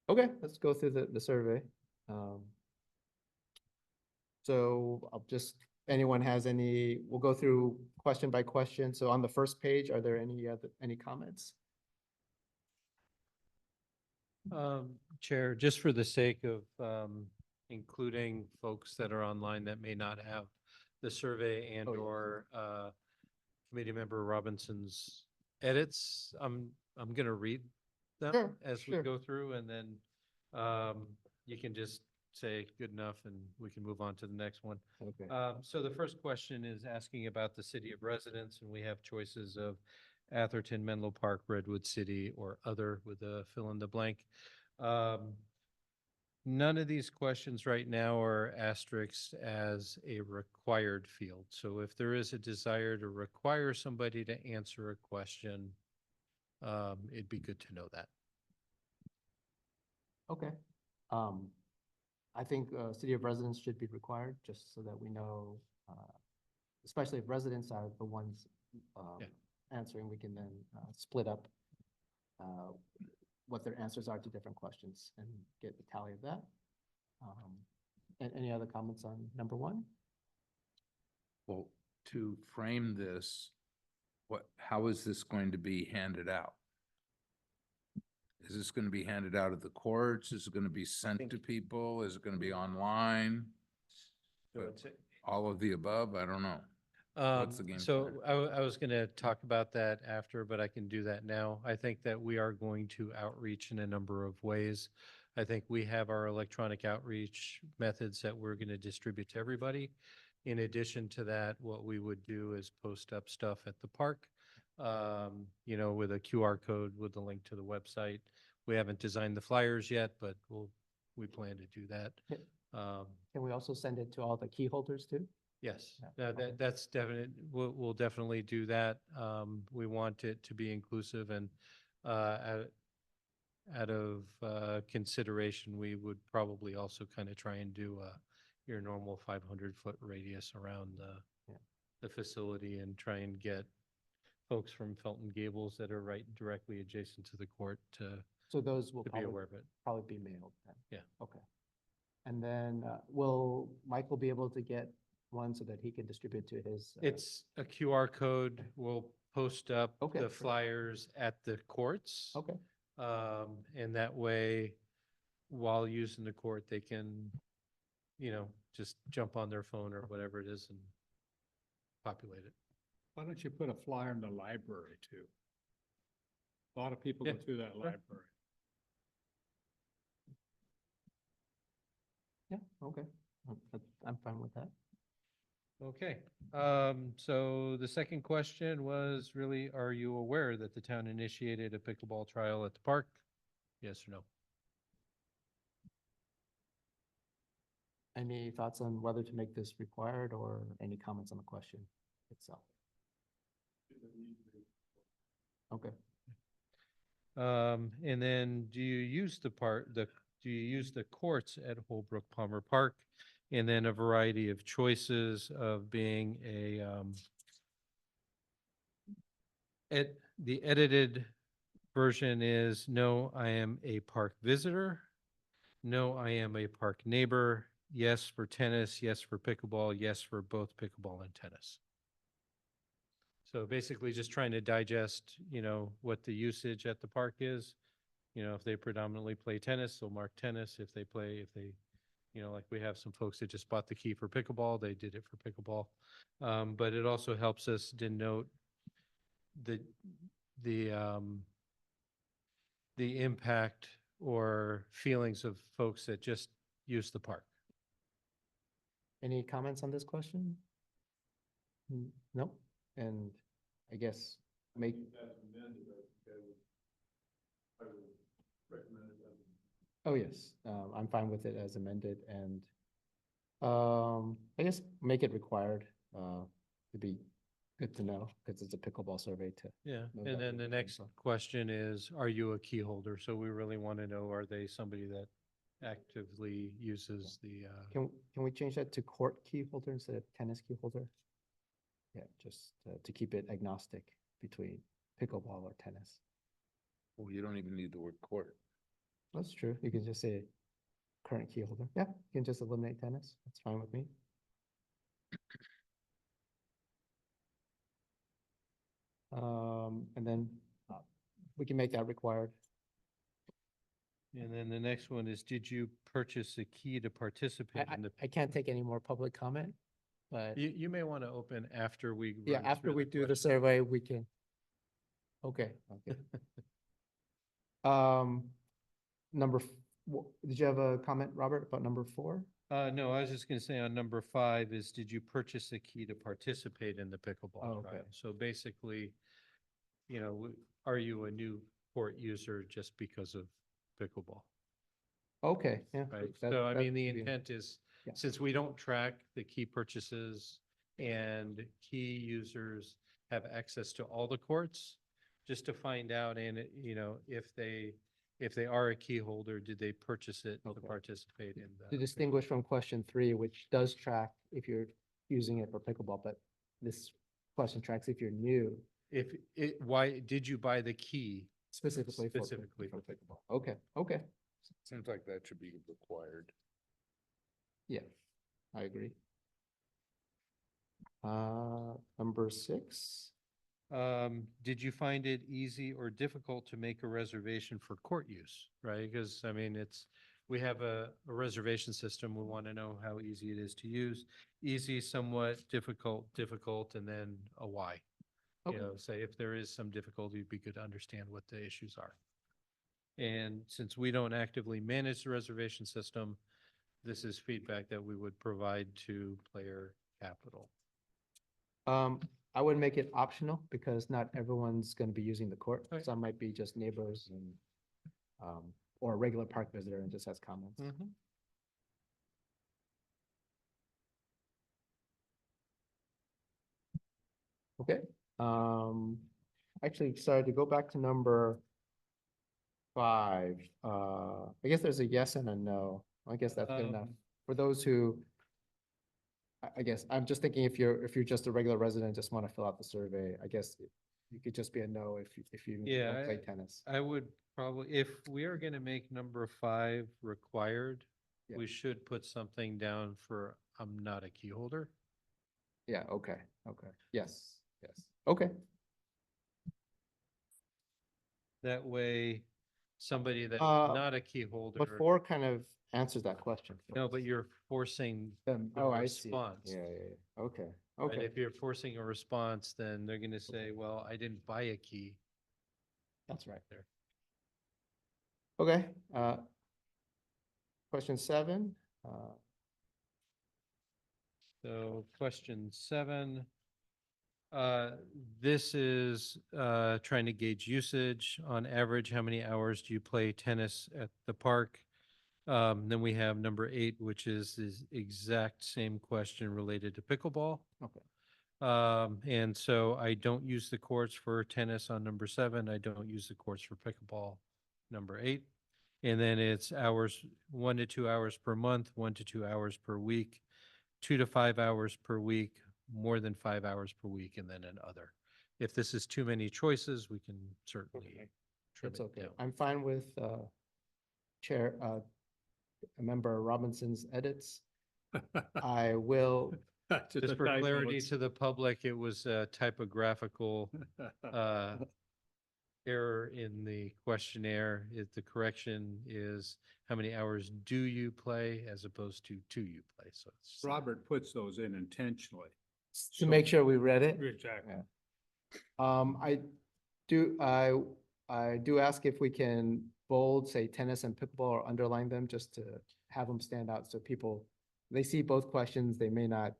Okay, let's go through the survey. So anyone has we'll go through question by question. So on the first page, are there any comments? Chair, just for the sake of including folks that are online that may not have the survey and Oh, yeah. or committee member Robinson's edits, I'm gonna read them Sure, as we sure. go through, and then you can just say good enough and we can move on to the next one. Okay. So the first question is asking about the city of residence, and we have choices of Atherton, Menlo Park, Redwood City, or other with a fill in the blank. None of these questions right now are asterisks as a required field. So if there is a desire to require somebody to answer a question, it'd be good to know that. Okay. I think city of residents should be required, just so that we know, especially if residents are the ones answering, we can then split up what their answers are to different questions and get the tally of that. And any other comments on number one? Well, to frame this, how is this going to be handed out? Is this going to be handed out at the courts? Is it going to be sent to people? Is it going to be online? All of the above? I don't know. What's the game So plan? I was gonna talk about that after, but I can do that now. I think that we are going to outreach in a number of ways. I think we have our electronic outreach methods that we're gonna distribute to everybody. In addition to that, what we would do is post up stuff at the park, with a QR code with the link to the website. We haven't designed the flyers yet, but we plan to do that. Can we also send it to all the key holders too? Yes, Yeah, that's definite. We'll definitely do that. We want it to be inclusive, and out of consideration, we would probably also kind of try and do your normal 500-foot radius around the facility and try and get folks from Felton Gables that are right directly adjacent to the court So those will to be aware of it. probably be mailed then? Yeah. Okay. And then will Michael be able to get one so that he can distribute to his? It's a QR code. We'll post up Okay, the sure. flyers at the courts. Okay. And that way, while using the court, they can, just jump on their phone or whatever it is and populate it. Why don't you put a flyer in the library too? A lot of people go Yeah, through that sure. library. Yeah, okay. I'm fine with that. Okay, so the second question was really, are you aware that the town initiated a pickleball trial at the park? Yes or no? Any thoughts on whether to make this required or any comments on the question itself? Okay. And then do you use do you use the courts at Holbrook Palmer Park? And then a variety of choices of being the edited version is, no, I am a park visitor. No, I am a park neighbor. Yes for tennis, yes for pickleball, yes for both pickleball and tennis. So basically just trying to digest, what the usage at the park is. If they predominantly play tennis, they'll mark tennis. If they, like we have some folks that just bought the key for pickleball, they did it for pickleball. But it also helps us denote the impact or feelings of folks that just use the park. Any comments on this question? No, and I guess make. Oh, yes, I'm fine with it as amended and I guess make it required. It'd be good to know because it's a pickleball survey to. Yeah, know and that then we're the looking next for. question is, are you a key holder? So we really want to know, are they somebody that actively uses the, Can we change that to court key holder instead of tennis key holder? Yeah, just to keep it agnostic between pickleball or tennis. Well, you don't even need the word court. That's true. You can just say current key holder. Yeah, you can just eliminate tennis. That's fine with me. And then we can make that required. and then the next one is, did you purchase a key to participate in the? I can't take any more public comment, but You may want to open after we. yeah, run after through we do the question. survey, we can. Okay, okay. Did you have a comment, Robert, about number 4? No, I was just gonna say on number 5 is, did you purchase a key to participate in the pickleball Oh, trial? okay. So basically, are you a new court user just because of pickleball? Okay, yeah. Right, that- so I that mean, the would be- intent is, Yeah. since we don't track the key purchases and key users have access to all the courts, just to find out, and if they are a key holder, did they purchase it to Okay. participate in To the? distinguish from question 3, which does track if you're using it for pickleball, but this question tracks if you're new, Why did you buy the key? specifically for Specifically for for pickleball. Okay, okay. Seems like that should be required. Yeah, I agree. Number 6. Did you find it easy or difficult to make a reservation for court use, right? Because, I mean, we have a reservation system. We want to know how easy it is to use. Easy, somewhat, difficult, and then a why. Okay. Say if there is some difficulty, it'd be good to understand what the issues are. And since we don't actively manage the reservation system, this is feedback that we would provide to Player Capital. I would make it optional because not everyone's going to be using the court. Okay. Some might be just neighbors and or a regular park visitor and just has comments. Okay. Actually, sorry, to go back to number 5. I guess there's a yes and a no. I guess that's good enough. For those who, I guess, I'm just thinking if you're just a regular resident, just want to fill out the survey, I guess you could just be a no if you Yeah, don't play tennis. I would probably, if we are gonna make number 5 required, Yeah. we should put something down for, I'm not a key holder. Yeah, okay, okay. Yes, yes. Okay. That way, somebody that's Uh, not a key holder. But 4 kind of answers that question. for No, us. but you're forcing Then, the oh, I see. response. Yeah, yeah, yeah. Okay, right? okay. If you're forcing a response, then they're gonna say, well, I didn't buy a key. That's right. There. Okay, question 7, So question 7. This is trying to gauge usage. On average, how many hours do you play tennis at the park? Then we have number 8, which is the exact same question related to pickleball. okay. And so I don't use the courts for tennis on number 7. I don't use the courts for pickleball, number 8. And then it's hours, 1 to 2 hours per month, 1 to 2 hours per week, 2 to 5 hours per week, more than 5 hours per week, and then an other. If this is too many choices, we can certainly Okay. trim That's it okay. down. I'm fine with Chair, Member Robinson's edits. I will, Just for clarity to the public, it was a typographical error in the questionnaire. The correction is how many hours do you play as opposed to you play. So it's Robert puts those in intentionally. to make sure we read it. Exactly. I do ask if we can bold, say tennis and pickleball, or underline them just to have them stand out. So people, they see both questions, they may not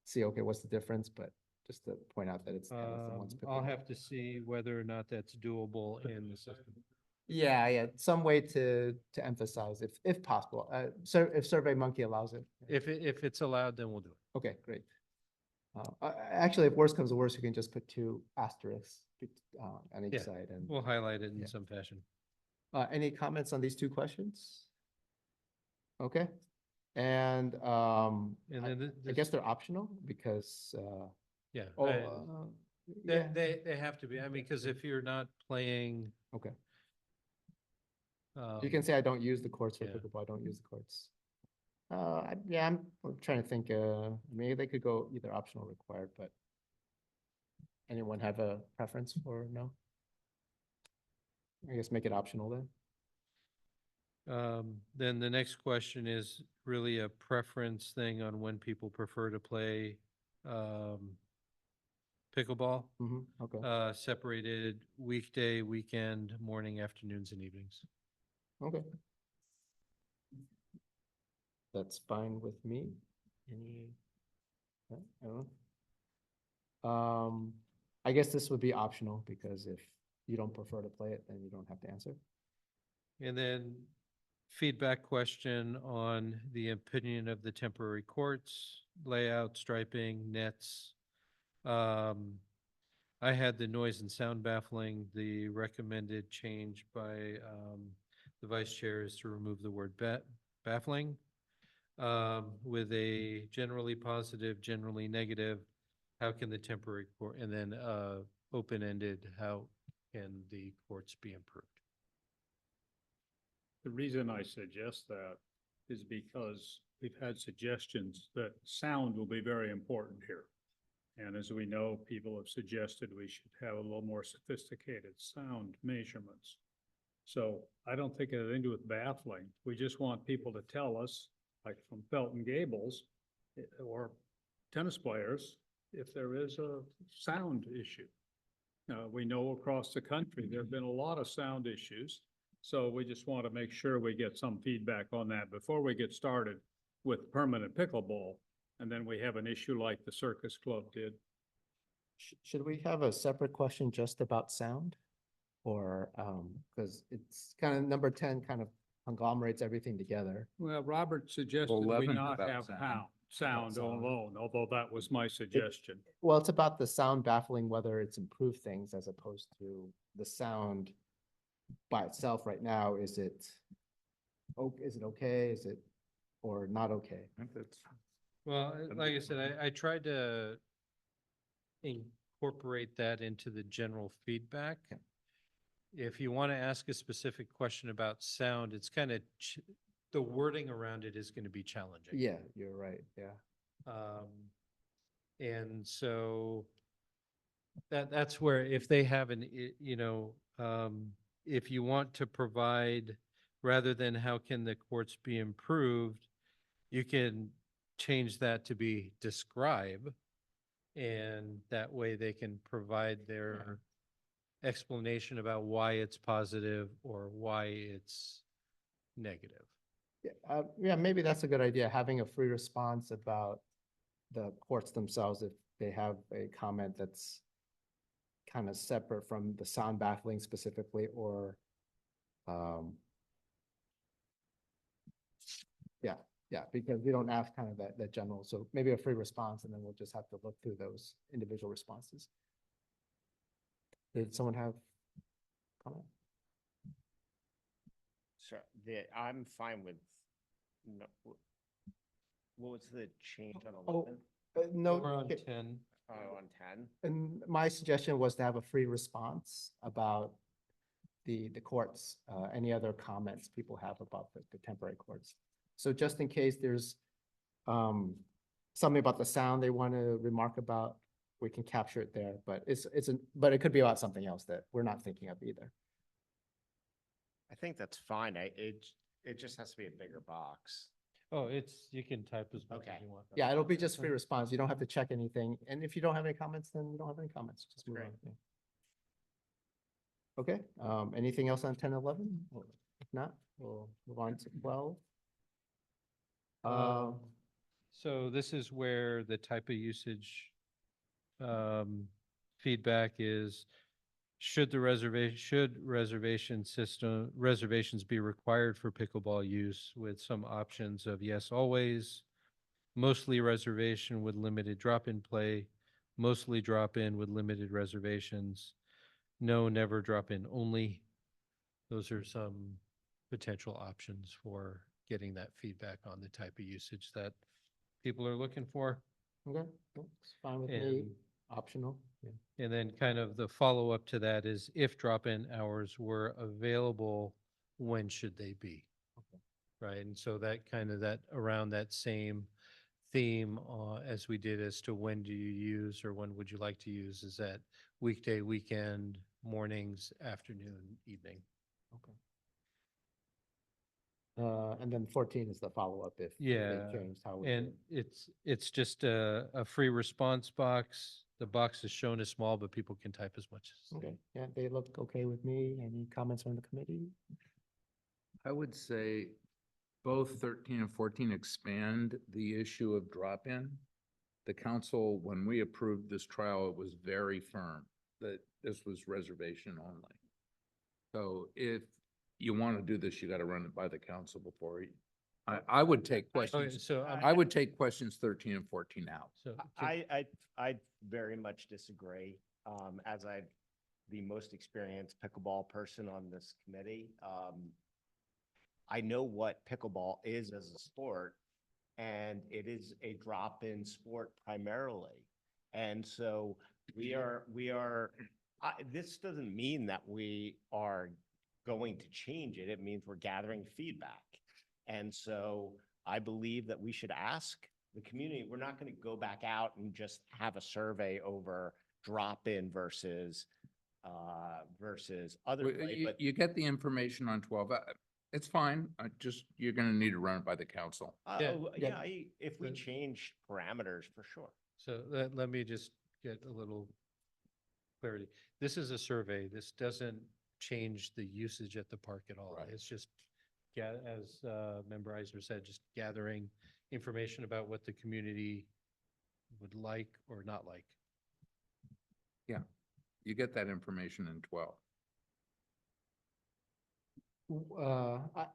see, okay, what's the difference, but just to point out that it's tennis and one's I'll pickleball. have to see whether or not that's doable in the system. Yeah, yeah, some way to emphasize if possible. So if SurveyMonkey allows it. If it's allowed, then we'll do it. Okay, great. Actually, if worse comes to worse, you can just put 2 asterisks on each Yeah, side and. We'll highlight it in Yeah. some fashion. Any comments on these 2 questions? Okay, and And I then guess they're optional because, yeah, oh, they, yeah, they have to be. I mean, because if you're not playing, okay. You can say I don't use the courts for yeah. pickleball, I don't use the courts. Yeah, I'm trying to think, maybe they could go either optional or required, but anyone have a preference for no? I guess make it optional then. Then the next question is really a preference thing on when people prefer to play pickleball, Okay, separated weekday, weekend, morning, afternoons, and evenings. okay. That's fine with me. Any? I don't know. I guess this would be optional because if you don't prefer to play it, then you don't have to answer. And then feedback question on the opinion of the temporary courts, layout, striping, nets. I had the noise and sound baffling. The recommended change by the vice chair is to remove the word baffling with a generally positive, generally negative. How can the temporary court, and then open-ended, how can the courts be improved? The reason I suggest that is because we've had suggestions that sound will be very important here. And as we know, people have suggested we should have a little more sophisticated sound measurements. So I don't think it has anything to do with baffling. We just want people to tell us, like from Felton Gables or tennis players, if there is a sound issue. We know across the country, there have been a lot of sound issues. So we just want to make sure we get some feedback on that before we get started with permanent pickleball. And then we have an issue like the Circus Club did. Should we have a separate question just about sound? Or, because it's kind of number 10 kind of conglomerates everything together. Well, Robert suggested we 11 not about have sound. sound sound. alone, although that was my suggestion. Well, it's about the sound baffling, whether it's improved things as opposed to the sound by itself right now. Is it okay? Is it, or not okay? Well, like I said, I tried to incorporate that into the general feedback. If you want to ask a specific question about sound, it's kind of, the wording around it is going to be challenging. Yeah, you're right, yeah. And so that's where if they have an, if you want to provide rather than how can the courts be improved, you can change that to be describe. And that way they can provide their explanation about why it's positive or why it's negative. Yeah, maybe that's a good idea, having a free response about the courts themselves if they have a comment that's kind of separate from the sound baffling specifically, or yeah, because we don't have kind of that general, so maybe a free response, and then we'll just have to look through those individual responses. Did someone have comment? So I'm fine with, no, what was the change on Oh, 11? no. We're on okay. 10. Oh, on 10? And my suggestion was to have a free response about the courts, any other comments people have about the temporary courts. So just in case there's something about the sound they want to remark about, we can capture it there, but but it could be about something else that we're not thinking of either. I think that's fine. It just has to be a bigger box. Oh, you can type as much as Okay. you want. Yeah, it'll be just free response. You don't have to check anything. And if you don't have any comments, then you don't have any comments. Just move on. Great. Yeah. Okay, anything else on 10, 11? Or if not, we'll move on to 12. So this is where the type of usage feedback is, should reservations be required for pickleball use, with some options of yes, always, mostly reservation with limited drop-in play, mostly drop-in with limited reservations, no, never drop-in only. Those are some potential options for getting that feedback on the type of usage that people are looking for. Okay, it's fine with me. And, Optional. Yeah. and then kind of the follow-up to that is, if drop-in hours were available, when should they be? Okay. Right, and so that kind of around that same theme as we did as to when do you use or when would you like to use, is that weekday, weekend, mornings, afternoon, evening. Okay. And then 14 is the follow-up if Yeah, they changed how we and do it. it's just a free response box. The box is shown as small, but people can type as much as. Okay, yeah, they look okay with me. Any comments from the committee? I would say both 13 and 14 expand the issue of drop-in. The council, when we approved this trial, it was very firm that this was reservation only. So if you want to do this, you got to run it by the council before you. I would take questions. So I would take questions 13 and 14 out. So I very much disagree. As I've the most experienced pickleball person on this committee, I know what pickleball is as a sport, and it is a drop-in sport primarily. And so this doesn't mean that we are going to change it. It means we're gathering feedback. And so I believe that we should ask the community. We're not going to go back out and just have a survey over drop-in versus other play, but You get the information on 12. It's fine. You're going to need to run it by the council. if we change parameters, for sure. So let me just get a little clarity. This is a survey. This doesn't change the usage at the park at all. Right. It's just, as Member Eisner said, just gathering information about what the community would like or not like. Yeah, you get that information in 12.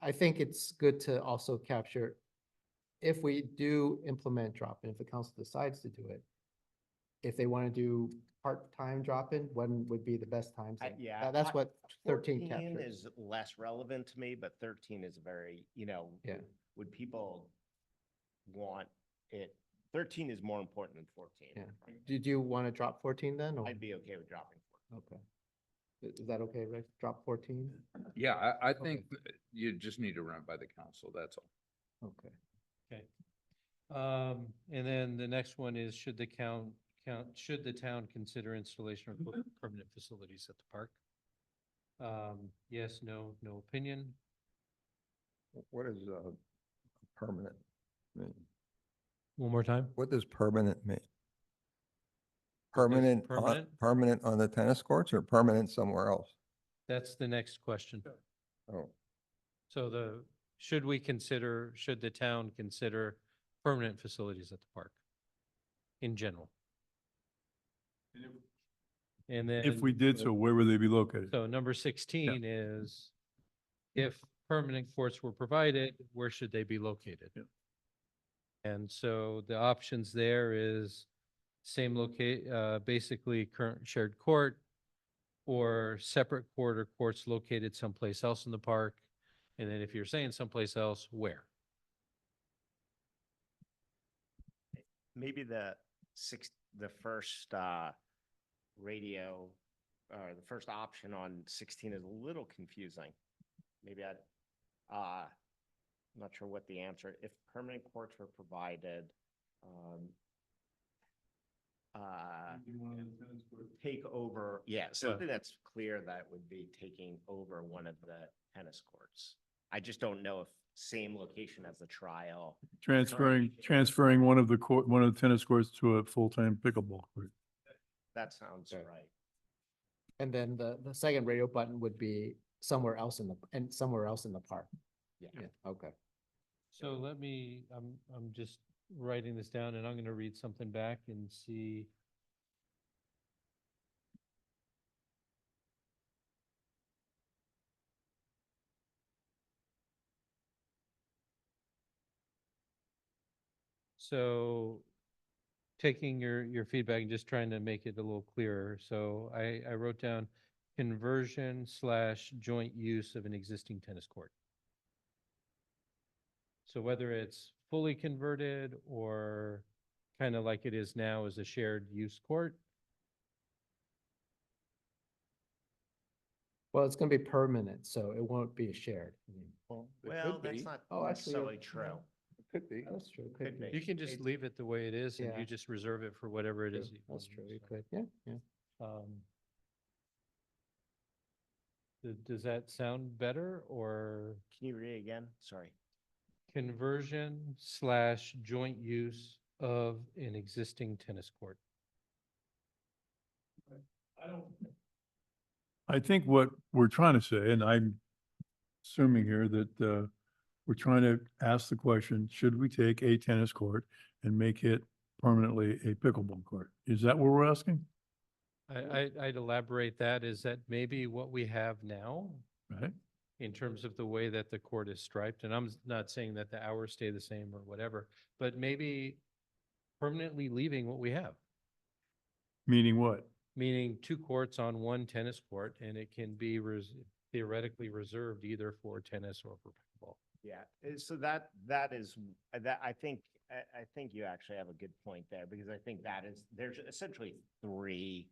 I think it's good to also capture, if we do implement drop-in, if the council decides to do it, if they want to do part-time drop-in, when would be the best time? That's what 13 captures. Is less relevant to me, but 13 is very, would people want it? 13 is more important than 14. Yeah. Did you want to drop 14 then? Or? I'd be okay with dropping 14. Okay. Is that okay, Rick? Drop 14? Yeah, I think you just need to run it by the council. That's all. Okay. Okay. And then the next one is, should the should the town consider installation of permanent facilities at the park? Yes, no, no opinion. What is permanent mean? One more time? What does permanent mean? Permanent, permanent? permanent on the tennis courts or permanent somewhere else? That's the next question. Oh, So should the town consider permanent facilities at the park in general? And then. If we did so, where would they be located? So number 16 is if permanent courts were provided, where should they be located? Yeah. And so the options there is basically current shared court or separate court or courts located someplace else in the park. And then if you're saying someplace else, where? Maybe the first radio or the first option on 16 is a little confusing. Maybe I'm not sure what the answer, if permanent courts were provided, take over, something that's clear that would be taking over one of the tennis courts. I just don't know if same location as the trial. Transferring one of the tennis courts to a full-time pickleball court. That sounds right. And then the second radio button would be somewhere else in the park. Yeah. Okay. So I'm just writing this down and I'm going to read something back and see. So taking your feedback and just trying to make it a little clearer. So I wrote down conversion/joint use of an existing tennis court. So whether it's fully converted or kind of like it is now as a shared use court. Well, it's gonna be permanent, so it won't be shared. Well, could that's be. not Oh, actually, necessarily true. Could be. That's true. Could be. You can just leave it the way it is and Yeah. you just reserve it for whatever it is. That's true. You could, yeah. Does that sound better or Can you read it again? Sorry. conversion/joint use of an existing tennis court? I think what we're trying to say, and I'm assuming here that we're trying to ask the question, should we take a tennis court and make it permanently a pickleball court? Is that what we're asking? I'd elaborate that is that maybe what we have now Right? in terms of the way that the court is striped, and I'm not saying that the hours stay the same or whatever, but maybe permanently leaving what we have, Meaning what? meaning 2 courts on 1 tennis court, and it can be theoretically reserved either for tennis or for pickleball. Yeah, so that is, I think you actually have a good point there, because I think there's essentially 3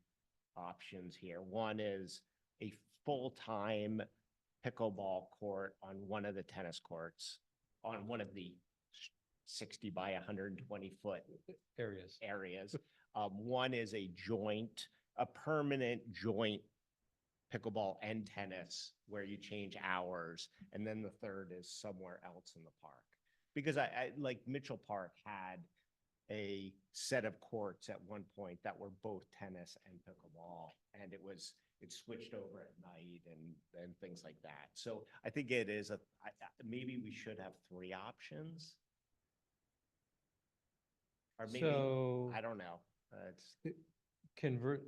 options here. One is a full-time pickleball court on one of the tennis courts, on one of the 60 by 120 foot Areas. One is a permanent joint pickleball and tennis where you change hours. And then the third is somewhere else in the park. Because I like Mitchell Park had a set of courts at one point that were both tennis and pickleball. And it switched over at night and things like that. So I think it is maybe we should have 3 options. Or maybe, So I don't know.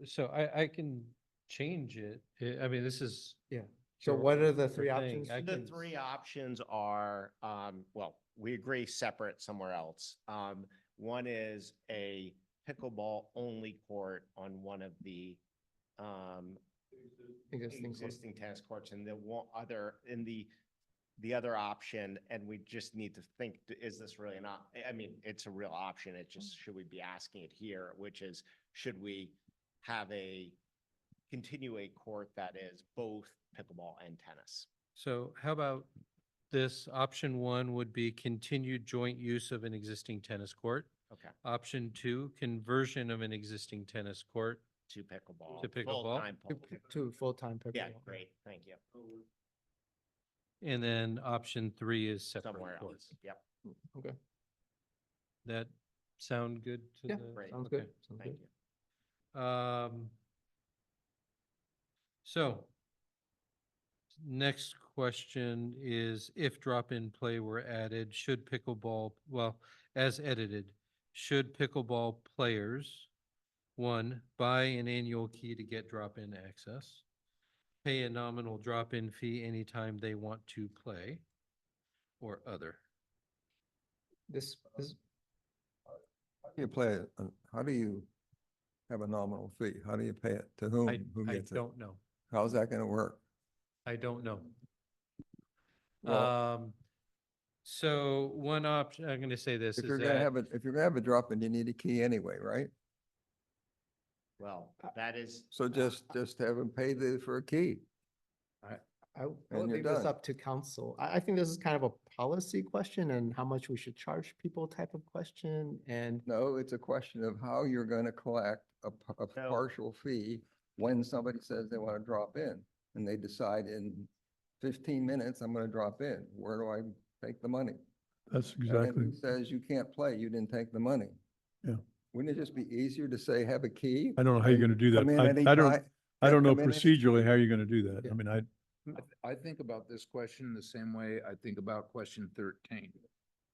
so I can change it. I mean, this is. Yeah. So what are the 3 thing. options? The 3 options are, well, we agree separate somewhere else. One is a pickleball only court on one of the existing tennis courts, and the other option, and we just need to think, is this really not, I mean, it's a real option. It just, should we be asking it here, which is, should we continue a court that is both pickleball and tennis? So how about this? Option 1 would be continued joint use of an existing tennis court. Okay. Option 2, conversion of an existing tennis court. To pickleball. To pickleball. Full-time pickleball. To full-time pickleball. Yeah, great. Thank you. And then option 3 is separate somewhere else. courts. Yep. Okay. That sound good to Yeah, the? sounds okay. good. Sounds Thank good. you. So next question is, if drop-in play were added, should pickleball, well, as edited, should pickleball players, 1, buy an annual key to get drop-in access, pay a nominal drop-in fee anytime they want to play, or other? This, How do you play it? How do you have a nominal fee? How do you pay it? To whom? Who I gets it? don't know. How's that gonna work? I don't know. Well- So one option, I'm gonna say this If is you're gonna that, have it, if you're gonna have a drop-in, you need a key anyway, right? Well, that is. So just have them pay for a key. I would And you're leave this done. up to council. I think this is kind of a policy question and how much we should charge people type of question. And No, it's a question of how you're gonna collect a So- partial fee when somebody says they wanna drop in. And they decide in 15 minutes, I'm gonna drop in. Where do I take the money? That's And then exactly, who says you can't play, you didn't take the money? Yeah. Wouldn't it just be easier to say, have a key? I don't know how you're and gonna do that. come in I don't, anytime- I don't know come in any- procedurally how you're gonna do that. Yeah. I mean, I think about this question the same way I think about question 13.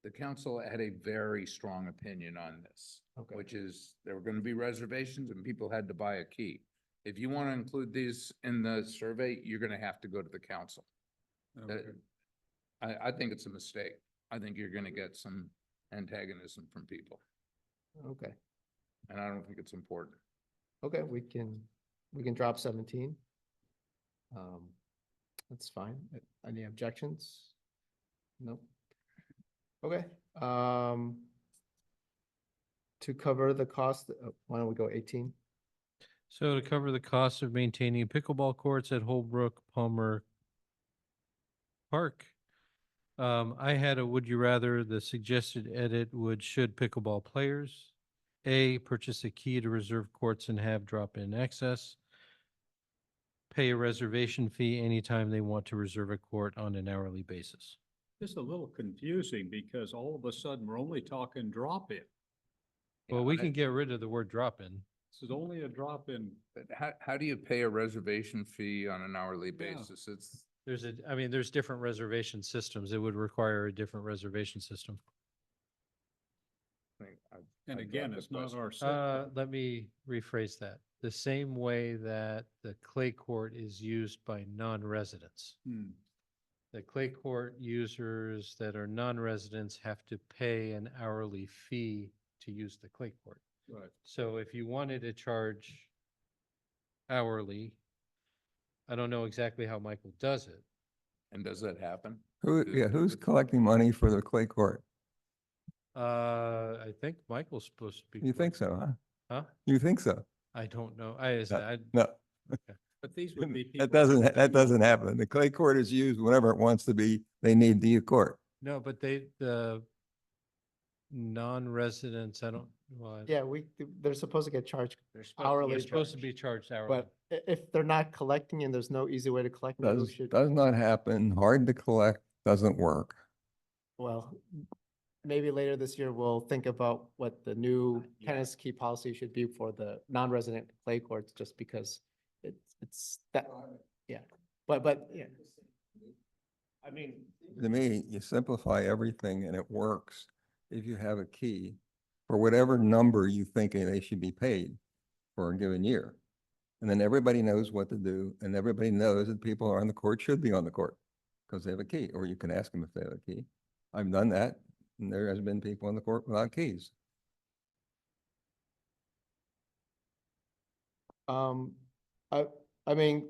The council had a very strong opinion on this, Okay. which is there were going to be reservations and people had to buy a key. If you want to include these in the survey, you're going to have to go to the council. I think it's a mistake. I think you're going to get some antagonism from people, okay, and I don't think it's important. okay, we can drop 17. That's fine. Any objections? Nope. Okay, to cover the cost, why don't we go 18? so to cover the cost of maintaining pickleball courts at Holbrook Palmer Park. I had a would you rather, the suggested edit would should pickleball players, A, purchase a key to reserve courts and have drop-in access, pay a reservation fee anytime they want to reserve a court on an hourly basis. It's a little confusing because all of a sudden we're only talking drop-in. Well, we can get rid of the word drop-in. This is only a drop-in. But how do you pay a reservation fee on an hourly Yeah. basis? It's, There's different reservation systems. It would require a different reservation system. And again, it's not our. Let me rephrase that. The same way that the clay court is used by non-residents. Hmm. The clay court users that are non-residents have to pay an hourly fee to use the clay court. Right. So if you wanted to charge hourly, I don't know exactly how Michael does it. and does that happen? Who's collecting money for the clay court? I think Michael's supposed to be. You think so, huh? Huh? You think so? I don't know. No, But these would be. that people that doesn't happen. The clay court is used whenever it wants to be. They need the court. No, but the non-residents, I don't, well, Yeah, they're supposed to get charged they're supposed to hourly. get- supposed to be charged hourly. But if they're not collecting and there's no easy way to collect, maybe we should, Does not happen. Hard to collect, doesn't work. well, maybe later this year, we'll think about what the new Yeah. tennis key policy should be for the non-resident clay courts, just because it's that, yeah. But, yeah, I mean, To me, you simplify everything and it works if you have a key for whatever number you think they should be paid for a given year. And then everybody knows what to do and everybody knows that people who are on the court should be on the court because they have a key, or you can ask them if they have a key. I've done that and there has been people on the court without keys. I mean,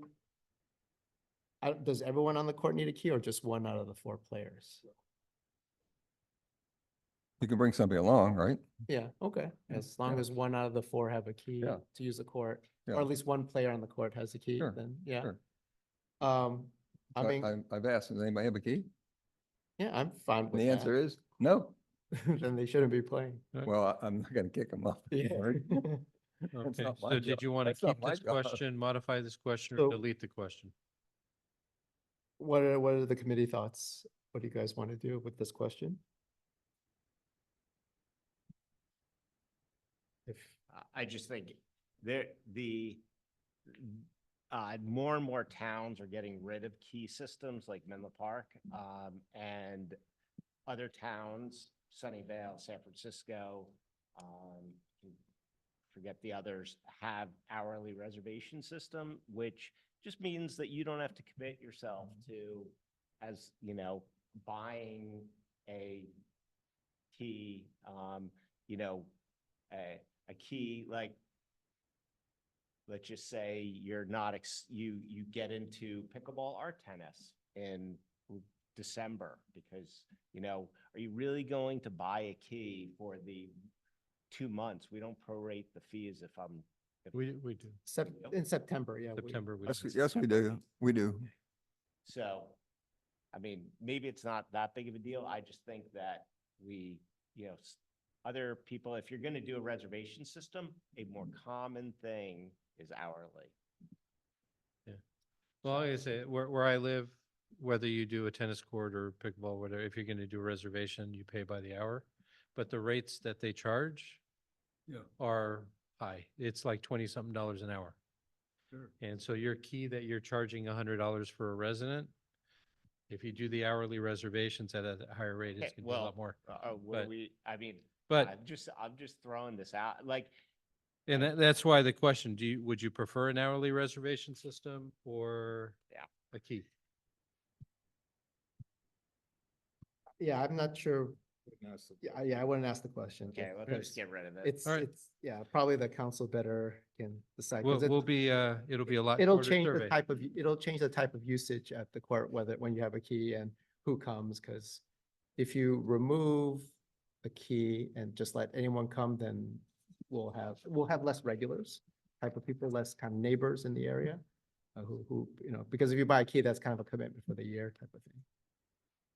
does everyone on the court need a key or just one out of the 4 players? You can bring somebody along, right? Yeah, okay, as long Yeah. as 1 out of the 4 have a key Yeah. to use the court, Yeah. or at least 1 player on the court has a key, Sure, then, yeah. sure. I So mean, I've asked, does anybody have a key? yeah, I'm fine And with the that. answer is no. Then they shouldn't be playing. Well, I'm not gonna kick them off. the Yeah. court. That's Okay, not my so did job. you want to That's not keep my this job. question, modify this question, So- or delete the question? what are the committee thoughts? What do you guys want to do with this question? If, I just think more and more towns are getting rid of key systems like Menlo Park, and other towns, Sunnyvale, San Francisco, forget the others, have hourly reservation system, which just means that you don't have to commit yourself to, as you know, buying a key, a key, like, let's just say you're not, you get into pickleball or tennis in December because, are you really going to buy a key for the 2 months? We don't prorate the fees if I'm. We do. in September, yeah. September. we Yes, do. yes, we do. We do. So, I mean, maybe it's not that big of a deal. I just think that we, other people, if you're going to do a reservation system, a more common thing is hourly. Well, like I say, where I live, whether you do a tennis court or pickleball, whatever, if you're going to do a reservation, you pay by the hour. But the rates that they charge are high. It's like $20-something an hour. Sure. And so your key that you're charging $100 for a resident, if you do the hourly reservations at a higher rate, it's going to be a lot more. But- But but- I'm just throwing this out, like, And that's why the question, would you prefer an hourly reservation system or Yeah. a key? Yeah, I'm not sure. Yeah, I wouldn't ask the question. okay, let's because just get rid of it. It's, All right. yeah, probably the council better can decide. 'cause We'll it- be, it'll be a lot It'll shorter change the survey. type of, it'll change the type of usage at the court, whether, when you have a key and who comes, because if you remove a key and just let anyone come, then we'll have less regulars, type of people, less kind of neighbors in the area. Who, because if you buy a key, that's kind of a commitment for the year type of thing.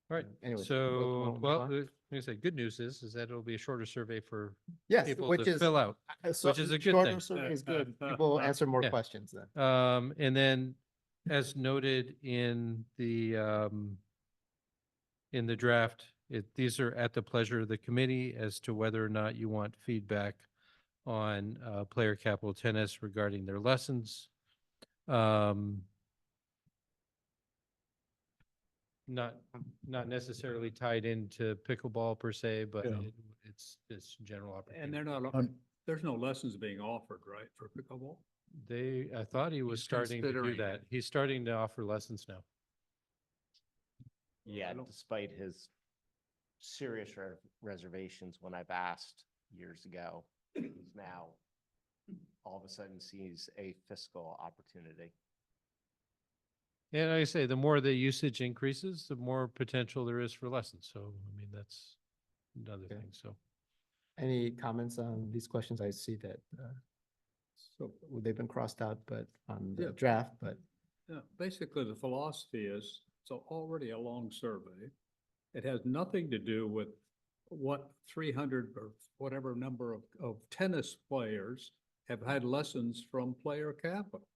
All right, Anyways, so, move well, on. like I say, good news is that it'll be a shorter survey for Yes, people which to is. fill out, so which is a good shorter thing. survey is good. People answer more Yeah. questions then. And then, as noted in the draft, these are at the pleasure of the committee as to whether or not you want feedback on player capital tennis regarding their lessons. Not necessarily tied into pickleball per se, but Yeah. it's general opportunity. And they're not, Um, there's no lessons being offered, right, for pickleball? I thought he was He's starting to do considering that. it. He's starting to offer lessons now. Yeah, despite his serious reservations when I've asked years ago, he's now all of a sudden sees a fiscal opportunity. And like I say, the more the usage increases, the more potential there is for lessons. So, I mean, that's another Okay. thing. So, Any comments on these questions? I see that, so they've been crossed out, but on the Yeah. draft, but Yeah, basically, the philosophy is, it's already a long survey. It has nothing to do with what 300 or whatever number of tennis players have had lessons from player capital.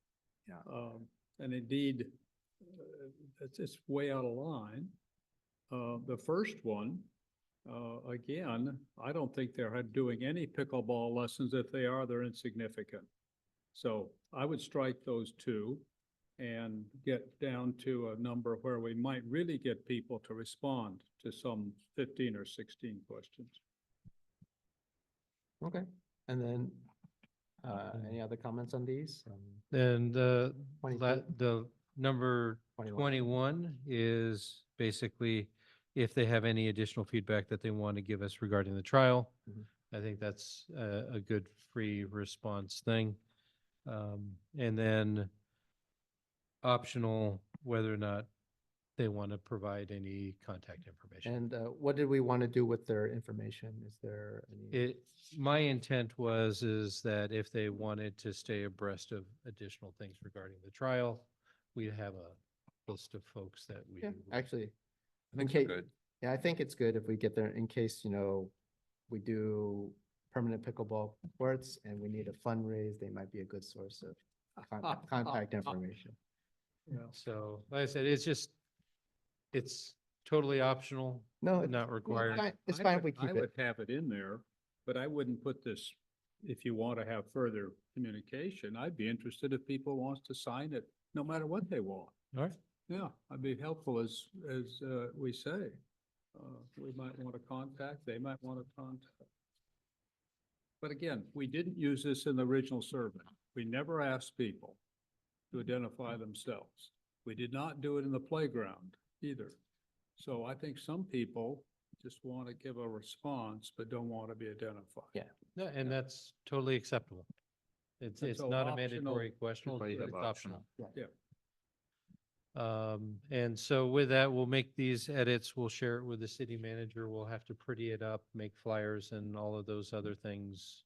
Yeah. And indeed, it's way out of line. The first one, again, I don't think they're doing any pickleball lessons. If they are, they're insignificant. So I would strike those two and get down to a number where we might really get people to respond to some 15 or 16 questions. okay. And then, any other comments on these? then the 22. the number 21 is basically if they have any additional feedback that they want to give us regarding the trial. Mhm. I think that's a good free response thing. And then optional whether or not they want to provide any contact information. And what did we want to do with their information? Is there any? My intent is that if they wanted to stay abreast of additional things regarding the trial, we'd have a list of folks that we. Yeah, actually. I think in so case- good. Yeah, I think it's good if we get there in case, we do permanent pickleball courts and we need a fundraise, they might be a good source of contact information. Yeah. So, like I said, it's just It's totally optional, No, not required. It's I fine if would- we keep I it. would have it in there, but I wouldn't put this, if you want to have further communication, I'd be interested if people wants to sign it, no matter what they want. All right. Yeah, I'd be helpful as we say. We might want to contact, they might want to contact. But again, we didn't use this in the original survey. We never asked people to identify themselves. We did not do it in the playground either. So I think some people just want to give a response, but don't want to be identified. Yeah. No, and that's totally acceptable. And It's so not a optional- mandatory question, Everybody but have it's optional. optional. Yeah. And so with that, we'll make these edits, we'll share it with the city manager, we'll have to pretty it up, make flyers and all of those other things.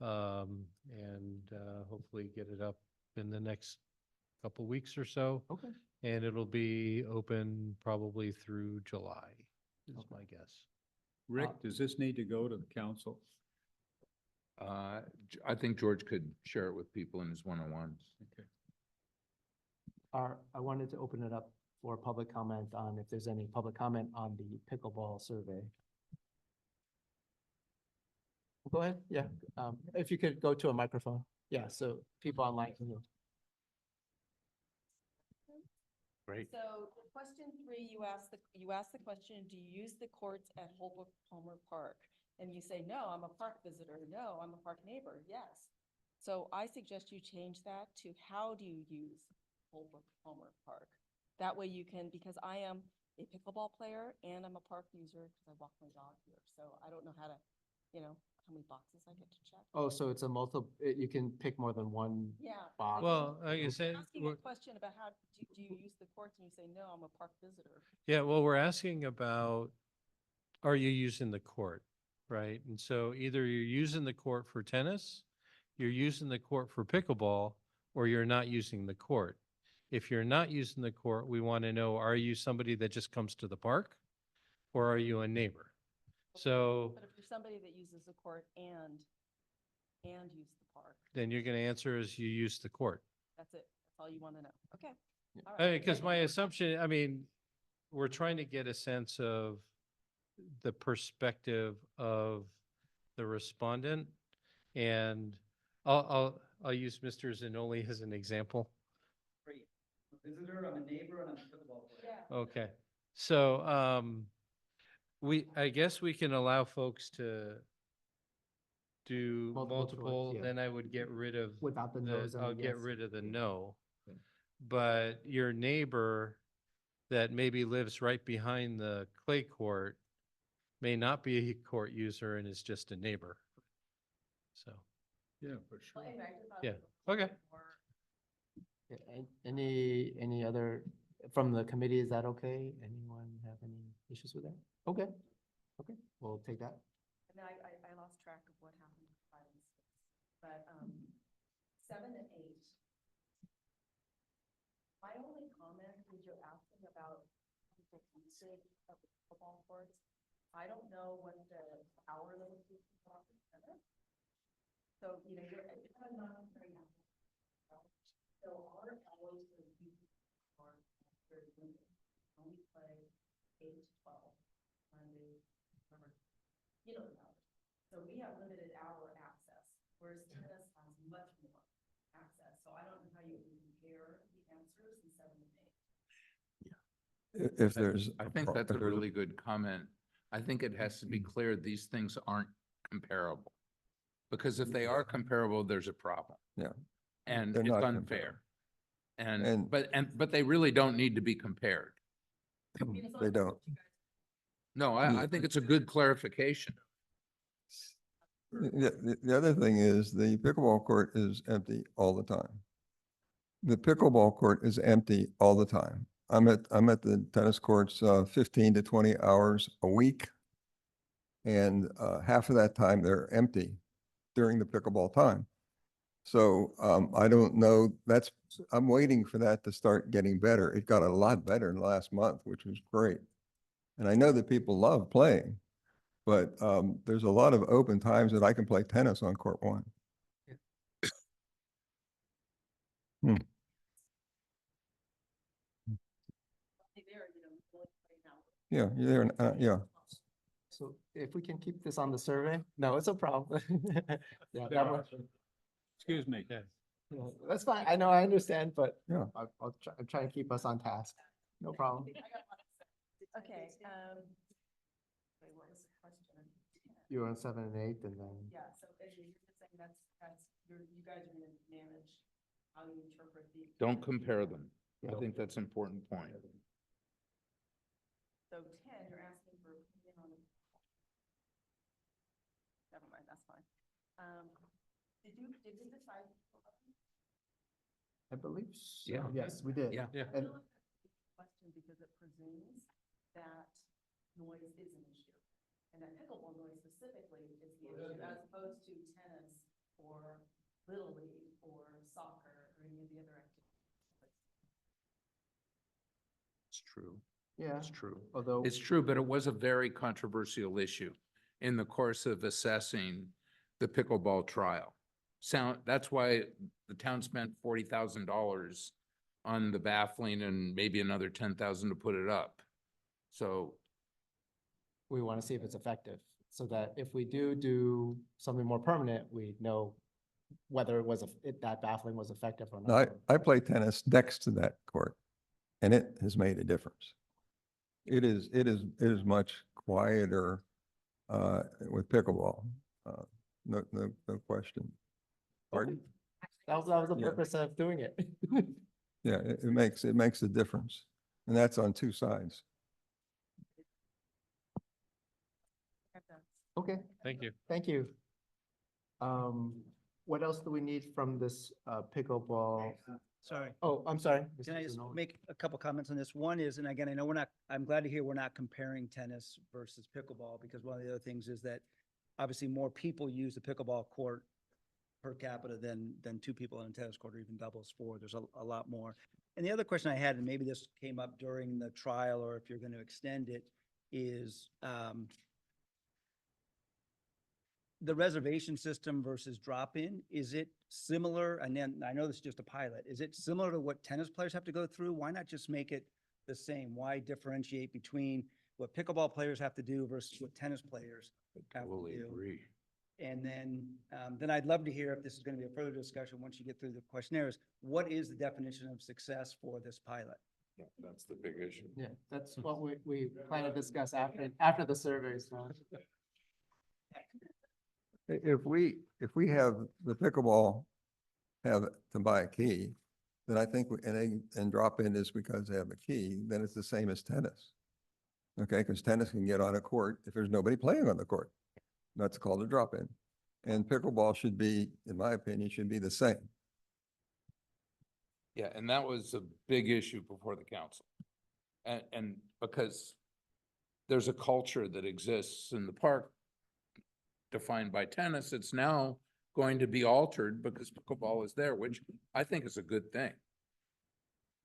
And hopefully get it up in the next couple weeks or so. Okay. And it'll be open probably through July, is my guess. Rick, does this need to go to the council? I think George could share it with people in his one-on-ones. Okay. I wanted to open it up for public comment on if there's any public comment on the pickleball survey. Go ahead, yeah. If you could go to a microphone. Yeah, so people online can hear. Great. So the question 3, you asked the question, do you use the courts at Holbrook Palmer Park? And you say, no, I'm a park visitor. No, I'm a park neighbor. Yes. So I suggest you change that to how do you use Holbrook Palmer Park? That way you can, because I am a pickleball player and I'm a park user because I walk my dog here. So I don't know how to, how many boxes I get to check. Oh, so it's a you can pick more than one Yeah. box. Well, like I said, Asking a question about how do you use the courts and you say, no, I'm a park visitor. yeah, well, we're asking about, are you using the court, right? And so either you're using the court for tennis, you're using the court for pickleball, or you're not using the court. If you're not using the court, we want to know, are you somebody that just comes to the park? Or are you a neighbor? So But if you're somebody that uses the court and use the park, then you're going to answer as you use the court. that's it. That's all you want to know. Okay. All right. Because my assumption, I mean, we're trying to get a sense of the perspective of the respondent. And I'll use Mr. Zanoli as an example. Great. I'm a visitor, I'm a neighbor, and I'm a pickleball player. Yeah. Okay, so I guess we can allow folks to do Multiple choice, multiple, yeah. then I would get rid of Without the no's and the I'll get yes. rid of the no. But your neighbor that maybe lives right behind the clay court may not be a court user and is just a neighbor. So, Yeah, for sure. Well, anyway, I just thought yeah, it was okay. more- Yeah, any other, from the committee, is that okay? Anyone have any issues with that? Okay, okay, we'll take that. And then I lost track of what happened with 5 and 6. But 7 and 8. My only comment is you're asking about the usage of the football courts. I don't know what the hour limitation are for tennis. So, you're kind of not very happy. So our hours for the youth are very limited. We play 8 to 12, Monday, remember, the hours. So we have limited hour access, whereas tennis has much more access. So I don't know how you can compare the answers in 7 and 8. If there's. I think that's a really good comment. I think it has to be clear these things aren't comparable. Because if they are comparable, there's a problem. Yeah. And They're it's not unfair. And- But they really don't need to be compared. They don't. No, I think it's a good clarification. The other thing is the pickleball court is empty all the time. The pickleball court is empty all the time. I'm at the tennis courts 15 to 20 hours a week. And half of that time they're empty during the pickleball time. So I don't know, I'm waiting for that to start getting better. It got a lot better in the last month, which was great. And I know that people love playing, but there's a lot of open times that I can play tennis on court 1. There, Yeah, you're, yeah. So if we can keep this on the survey, no, it's a problem. Yeah, that one- Excuse me. yeah, that's fine. I know, I understand, but Yeah. I'm trying to keep us on task. No problem. Okay, wait, what was the question? You were on 7 and 8 and then, Yeah, so you're saying you guys are gonna manage how you interpret the. Don't compare them. I Yeah. think that's an important point. So 10, you're asking for opinion on. Never mind, that's fine. Did we decide? I believe. So. Yeah. Yes, we did. Yeah. Yeah. And Question because it presumes that noise is an issue. And that pickleball noise specifically is the issue as opposed to tennis or Little League or soccer or any of the other activities. It's true. yeah, It's true. although. It's true, but it was a very controversial issue in the course of assessing the pickleball trial. That's why the town spent $40,000 on the baffling and maybe another 10,000 to put it up. So We want to see if it's effective, so that if we do something more permanent, we know whether that baffling was effective or No, not. I play tennis next to that court, and it has made a difference. It is much quieter with pickleball. No question. Pardon? That was the Yeah. purpose of doing it. Yeah, it makes a difference, and that's on two sides. Okay, Thank you. thank you. What else do we need from this pickleball? Sorry. Oh, I'm sorry. Can I Mr. just Zanoli. make a couple comments on this? One is, and again, I know I'm glad to hear we're not comparing tennis versus pickleball, because one of the other things is that obviously more people use the pickleball court per capita than two people on a tennis court, or even doubles four. There's a lot more. And the other question I had, and maybe this came up during the trial, or if you're going to extend it, is the reservation system versus drop-in, is it similar? And then I know this is just a pilot. Is it similar to what tennis players have to go through? Why not just make it the same? Why differentiate between what pickleball players have to do versus what tennis players have to totally do? agree. And then I'd love to hear, if this is going to be a further discussion once you get through the questionnaires, what is the definition of success for this pilot? Yeah, that's the big issue. Yeah, that's what we plan to discuss after the surveys. If we have the pickleball have to buy a key, then I think, and drop in is because they have a key, then it's the same as tennis. Okay, because tennis can get on a court if there's nobody playing on the court. That's called a drop in. And pickleball should be, in my opinion, should be the same. Yeah, and that was a big issue before the council. And because there's a culture that exists in the park defined by tennis, it's now going to be altered because pickleball is there, which I think is a good thing.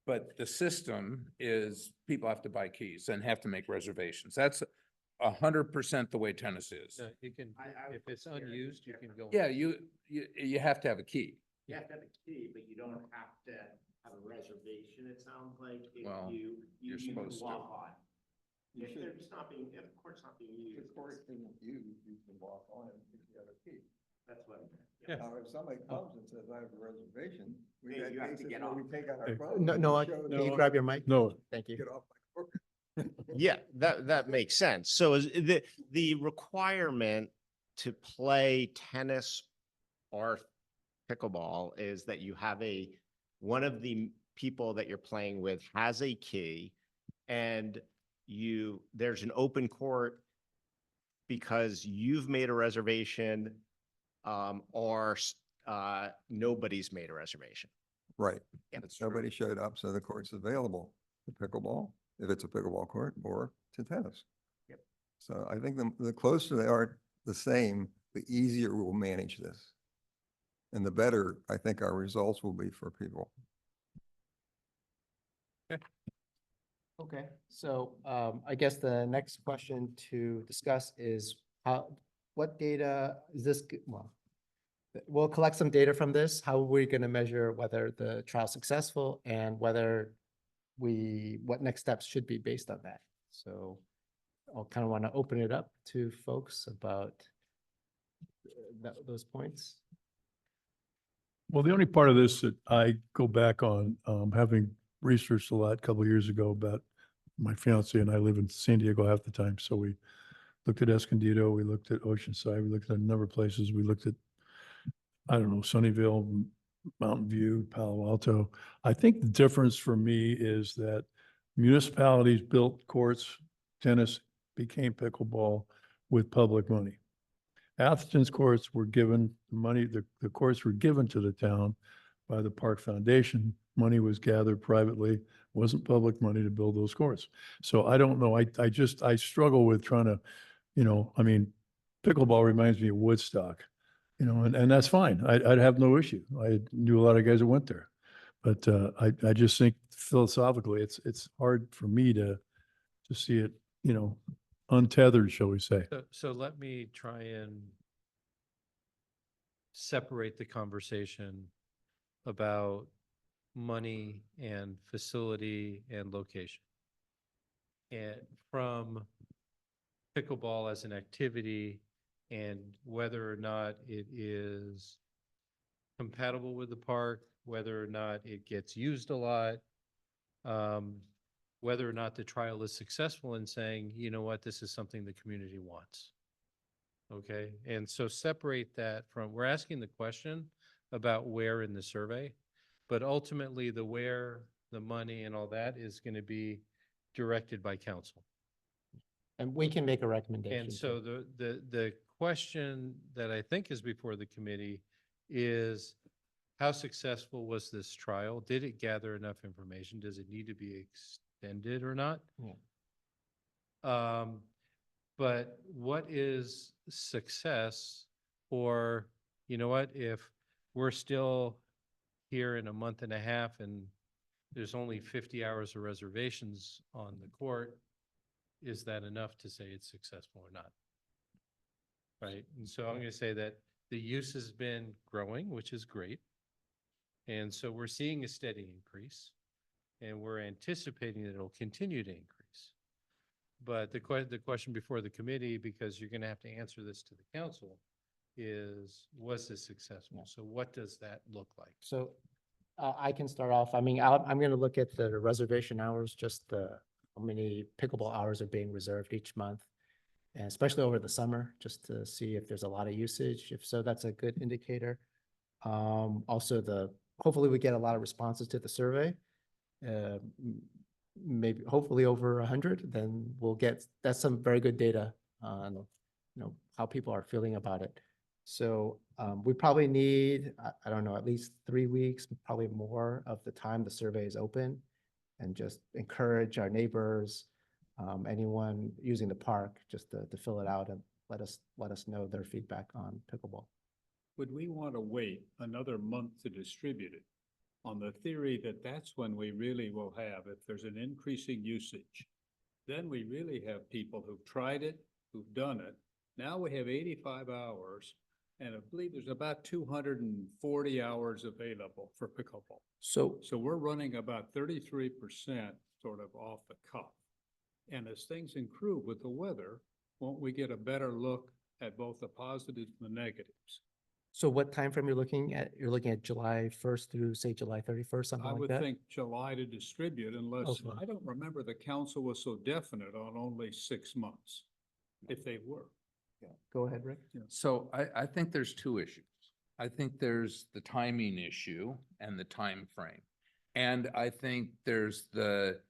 But the system is people have to buy keys and have to make reservations. That's 100% the way tennis is. You can, if it's unused, you can go. Yeah, you have to have a key. You have to have a key, but you don't have to have a reservation, it sounds like, if Well, you you're can supposed to. walk on. You If should. they're just not being, if the court's not being used. If the court isn't used, you can walk on it if you have a key. That's what. Yeah. Now, if somebody comes and says, I have a reservation, we Yeah, got you have to cases get where off. we take out our Hey. phone. No, and no, show can you them, grab your mic? No, Thank you. Get off my court. Yeah, that makes sense. So is the requirement to play tennis or pickleball is that you have one of the people that you're playing with has a key, and there's an open court because you've made a reservation, or nobody's made a reservation. Right. Yeah. That's true. Nobody showed up, so the court's available to pickleball, if it's a pickleball court, or to tennis. Yep. So I think the closer they are the same, the easier we'll manage this. And the better, I think, our results will be for people. Okay, so I guess the next question to discuss is what data is this, well, we'll collect some data from this. How are we going to measure whether the trial's successful and whether what next steps should be based on that? So I'll kind of want to open it up to folks about those points. Well, the only part of this that I go back on, having researched a lot a couple of years ago about my fiance and I live in San Diego half the time. So we looked at Escondido, we looked at Oceanside, we looked at a number of places. We looked at, I don't know, Sunnyvale, Mountain View, Palo Alto. I think the difference for me is that municipalities built courts, tennis became pickleball with public money. Atherton's courts were given money, the courts were given to the town by the Park Foundation. Money was gathered privately, wasn't public money to build those courts. So I don't know, I struggle with trying to, I mean, pickleball reminds me of Woodstock, and that's fine. I'd have no issue. I knew a lot of guys that went there. But I just think philosophically, it's hard for me to see it, untethered, shall we say. So let me try and separate the conversation about money and facility and location. And from pickleball as an activity and whether or not it is compatible with the park, whether or not it gets used a lot, whether or not the trial is successful in saying, you know what, this is something the community wants. Okay, and so separate that from, we're asking the question about where in the survey, but ultimately the where, the money and all that is going to be directed by council. And we can make a recommendation. And so the question that I think is before the committee is, how successful was this trial? Did it gather enough information? Does it need to be extended or not? Yeah. But what is success? Or, you know what, if we're still here in a month and a half and there's only 50 hours of reservations on the court, is that enough to say it's successful or not? Right, and so I'm gonna say that the use has been growing, which is great. And so we're seeing a steady increase and we're anticipating that it'll continue to increase. But the question before the committee, because you're going to have to answer this to the council, is, was this successful? So what does that look like? So I can start off. I mean, I'm going to look at the reservation hours, just how many pickleball hours are being reserved each month, and especially over the summer, just to see if there's a lot of usage. If so, that's a good indicator. Also, hopefully we get a lot of responses to the survey. Maybe hopefully over 100, then that's some very good data on how people are feeling about it. So we probably need, I don't know, at least 3 weeks, probably more of the time the survey is open, and just encourage our neighbors, anyone using the park, just to fill it out and let us know their feedback on pickleball. Would we want to wait another month to distribute it on the theory that that's when we really will have, if there's an increasing usage, then we really have people who've tried it, who've done it. Now we have 85 hours, and I believe there's about 240 hours available for pickleball. So we're running about 33% sort of off the cuff. And as things improve with the weather, won't we get a better look at both the positives and the negatives? So what time frame you're looking at? You're looking at July 1st through, say, July 31st, something I like would that? think July to distribute, unless, Okay. I don't remember the council was so definite on only 6 months, if they were. Go ahead, Rick. So I think there's two issues. I think there's the timing issue and the time frame. And I think there's the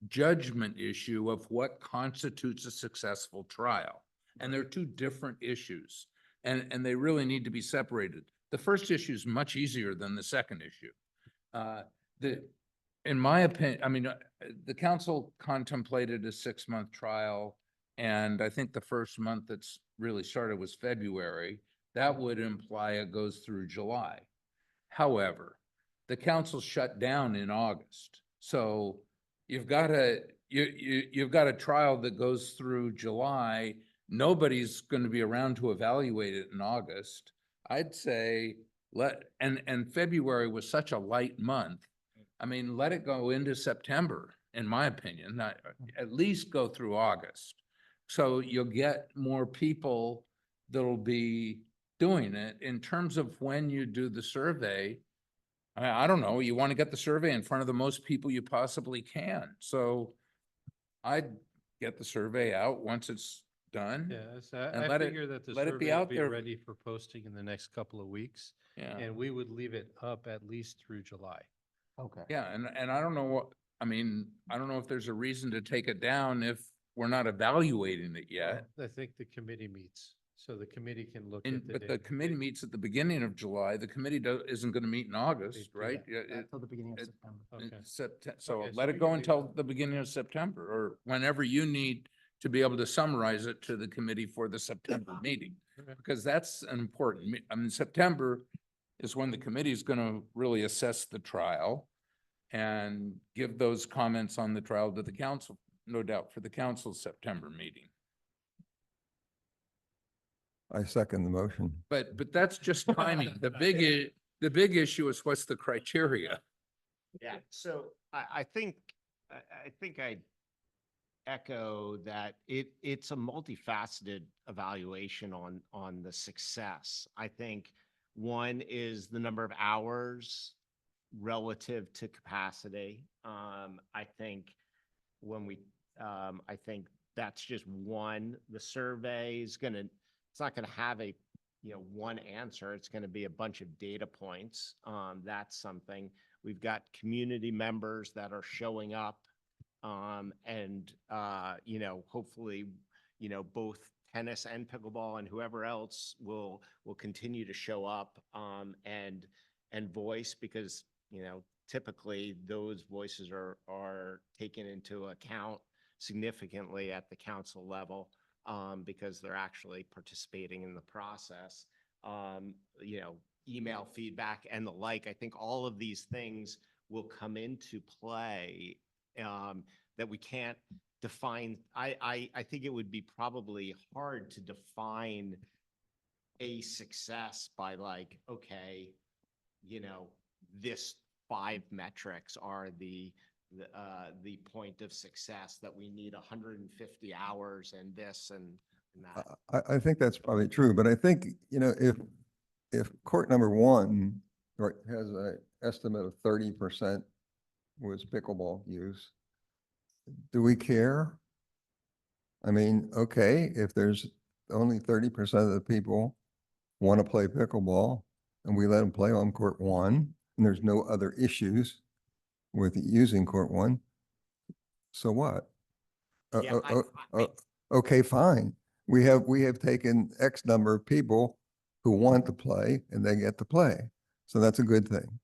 judgment issue of what constitutes a successful trial. And they're two different issues, and they really need to be separated. The first issue is much easier than the second issue. In my opinion, I mean, the council contemplated a 6-month trial, and I think the first month that's really started was February. That would imply it goes through July. However, the council shut down in August. So you've got a trial that goes through July. Nobody's going to be around to evaluate it in August. I'd say and February was such a light month. I mean, let it go into September, in my opinion, not at least go through August. So you'll get more people that'll be doing it. In terms of when you do the survey, I don't know, you want to get the survey in front of the most people you possibly can. So I'd get the survey out once it's done. Yeah, so and I let it- figure that the let it be survey will out be there. ready for posting in the next couple of weeks. Yeah. And we would leave it up at least through July. Okay. Yeah, and I don't know what, I mean, I don't know if there's a reason to take it down if we're not evaluating it yet. I think the committee meets, so the committee can look And, at the but the data. committee meets at the beginning of July. The committee isn't gonna meet in August, do right? Yeah, Until the beginning of it- September. Okay. So Okay, so let we it go can leave it until up. the beginning of September or whenever you need to be able to summarize it to the committee for the September meeting. Okay. Because that's an important, I mean, September is when the committee is gonna really assess the trial and give those comments on the trial to the council, no doubt, for the council's September meeting. I second the motion. But that's just timing. The big issue is what's the criteria? Yeah, so I think, I think I echo that it's a multifaceted evaluation on the success. I think one is the number of hours relative to capacity. I think when we, I think that's just one. The survey is gonna, it's not gonna have a, one answer. It's gonna be a bunch of data points. That's something. We've got community members that are showing up. And hopefully, both tennis and pickleball and whoever else will continue to show up, and voice, because, typically those voices are taken into account significantly at the council level, because they're actually participating in the process. Email feedback and the like. I think all of these things will come into play, that we can't define. I think it would be probably hard to define a success by like, okay, this 5 metrics are the point of success, that we need 150 hours and this and that. I think that's probably true, but I think, if court number 1 has an estimate of 30% was pickleball use, do we care? I mean, okay, if there's only 30% of the people want to play pickleball and we let them play on court 1 and there's no other issues with using court 1, so what? Yeah, Okay, fine. We have taken X number of people who want to play and they get to play. So that's a good thing.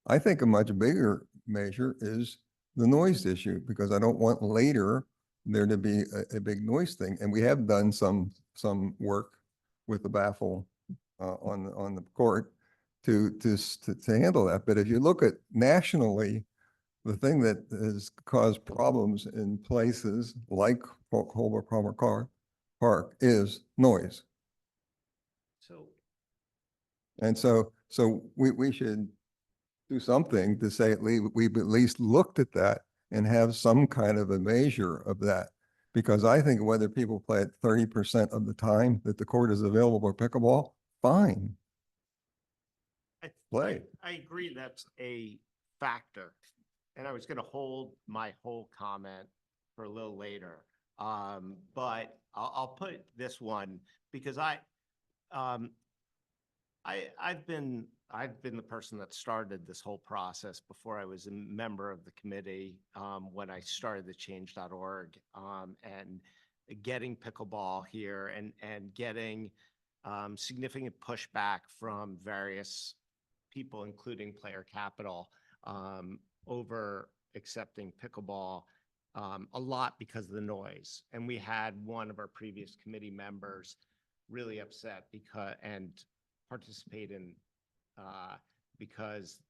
I think a much bigger measure is the noise issue, because I don't want later there to be a big noise thing. And we have done some work with the baffle on the court to handle that. But if you look at nationally, the thing that has caused problems in places like Holbrook Palmer Park is noise. And so we should do something to say we've at least looked at that and have some kind of a measure of that. Because I think whether people play at 30% of the time that the court is available for pickleball, fine. Play. I agree that's a factor. And I was going to hold my whole comment for a little later. But I'll put this one, because I've been the person that started this whole process before I was a member of the committee, when I started the change.org, and getting pickleball here and getting significant pushback from various people, including Player Capital, over accepting pickleball, a lot because of the noise. And we had one of our previous committee members really upset and participate in because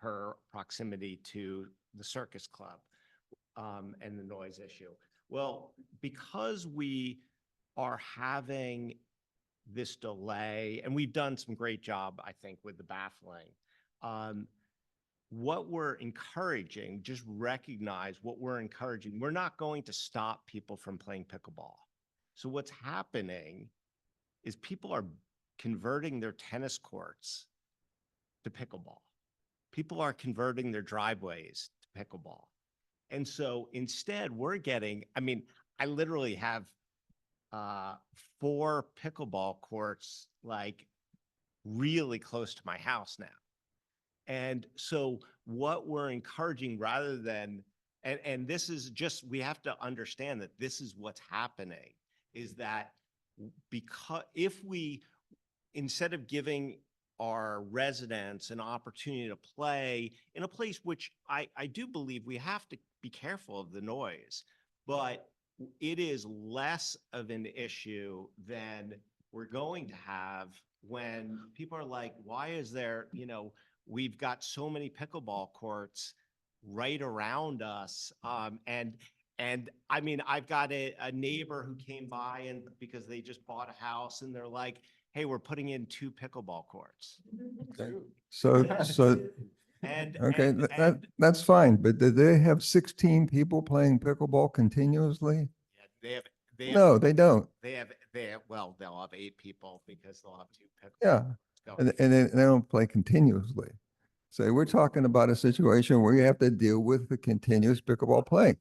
her proximity to the Circus Club, and the noise issue. Well, because we are having this delay, and we've done some great job, I think, with the baffling, what we're encouraging, just recognize what we're encouraging. We're not going to stop people from playing pickleball. So what's happening is people are converting their tennis courts to pickleball. People are converting their driveways to pickleball. And so instead we're getting, I mean, I literally have 4 pickleball courts like really close to my house now. And so what we're encouraging rather than, and this is just, we have to understand that this is what's happening, is that because if we, instead of giving our residents an opportunity to play in a place which I do believe we have to be careful of the noise, but it is less of an issue than we're going to have when people are like, why is there, you know, we've got so many pickleball courts right around us. And I mean, I've got a neighbor who came by and because they just bought a house and they're like, hey, we're putting in 2 pickleball courts. Okay. So, And okay, and- that's fine, but did they have 16 people playing pickleball continuously? Yeah, they have, No, they don't. they have, well, they'll have 8 people because they'll have 2 pickleball. Yeah, going. and they don't play continuously. So we're talking about a situation where you have to deal with the continuous pickleball playing.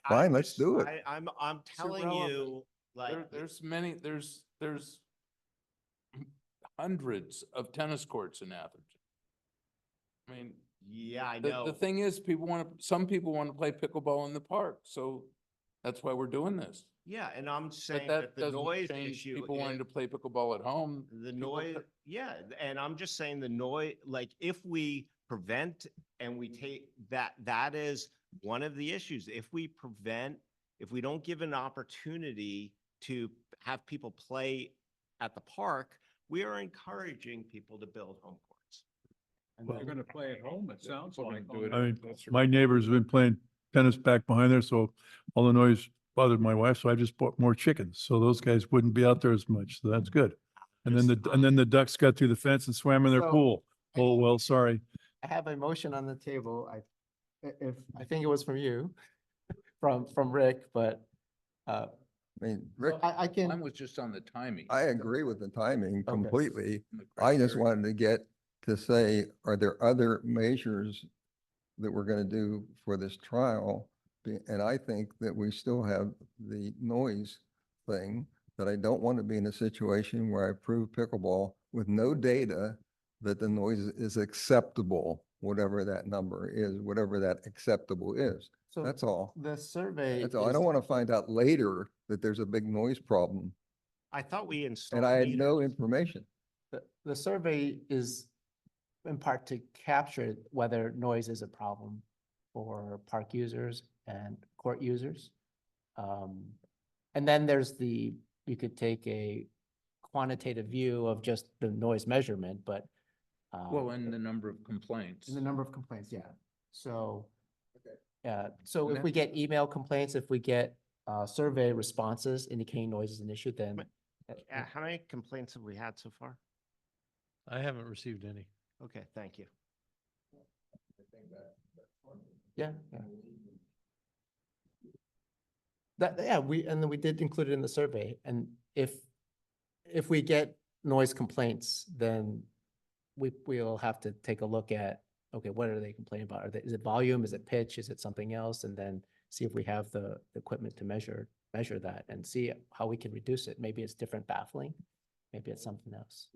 Fine, let's do it. I'm telling you, like, There's hundreds of tennis courts in Atherton. I mean, yeah, I the know. thing is, some people want to play pickleball in the park, so that's why we're doing this. Yeah, and I'm But saying that that the doesn't noise change issue. people wanting to play pickleball at home. The People- noise, yeah, and I'm just saying the noise, like if we prevent and we take that is one of the issues. If we prevent, if we don't give an opportunity to have people play at the park, we are encouraging people to build home courts. And they're gonna play at home, it sounds People like. can do it I mean, That's my right. neighbors have been playing tennis back behind there, so all the noise bothered my wife, so I just bought more chickens, so those guys wouldn't be out there as much, so that's good. And then the ducks got through the fence and swam in their So- pool. Oh, well, sorry. I have a motion on the table. I think it was from you, from Rick, but, I mean, Rick, I Mine can, was just on the timing. I agree with the timing Okay. completely. and the I just criteria. wanted to get to say, are there other measures that we're going to do for this trial? And I think that we still have the noise thing, that I don't want to be in a situation where I approve pickleball with no data that the noise is acceptable, whatever that number is, whatever that acceptable is. so That's all. the survey. That's all. I is- don't want to find out later that there's a big noise problem I thought we installed. and I had no meters. information. The survey is in part to capture whether noise is a problem for park users and court users. And then there's you could take a quantitative view of just the noise measurement, but Well, and the number of complaints. and the number of complaints, yeah. So, so And if we get email complaints, if we get survey responses indicating noise is an issue, then How many complaints have we had so far? I haven't received any. Okay, thank you. yeah. Yeah, and then we did include it in the survey, and if we get noise complaints, then we'll have to take a look at, okay, what are they complaining about? Is it volume? Is it pitch? Is it something else? And then see if we have the equipment to measure that and see how we can reduce it. Maybe it's different baffling, maybe it's something else.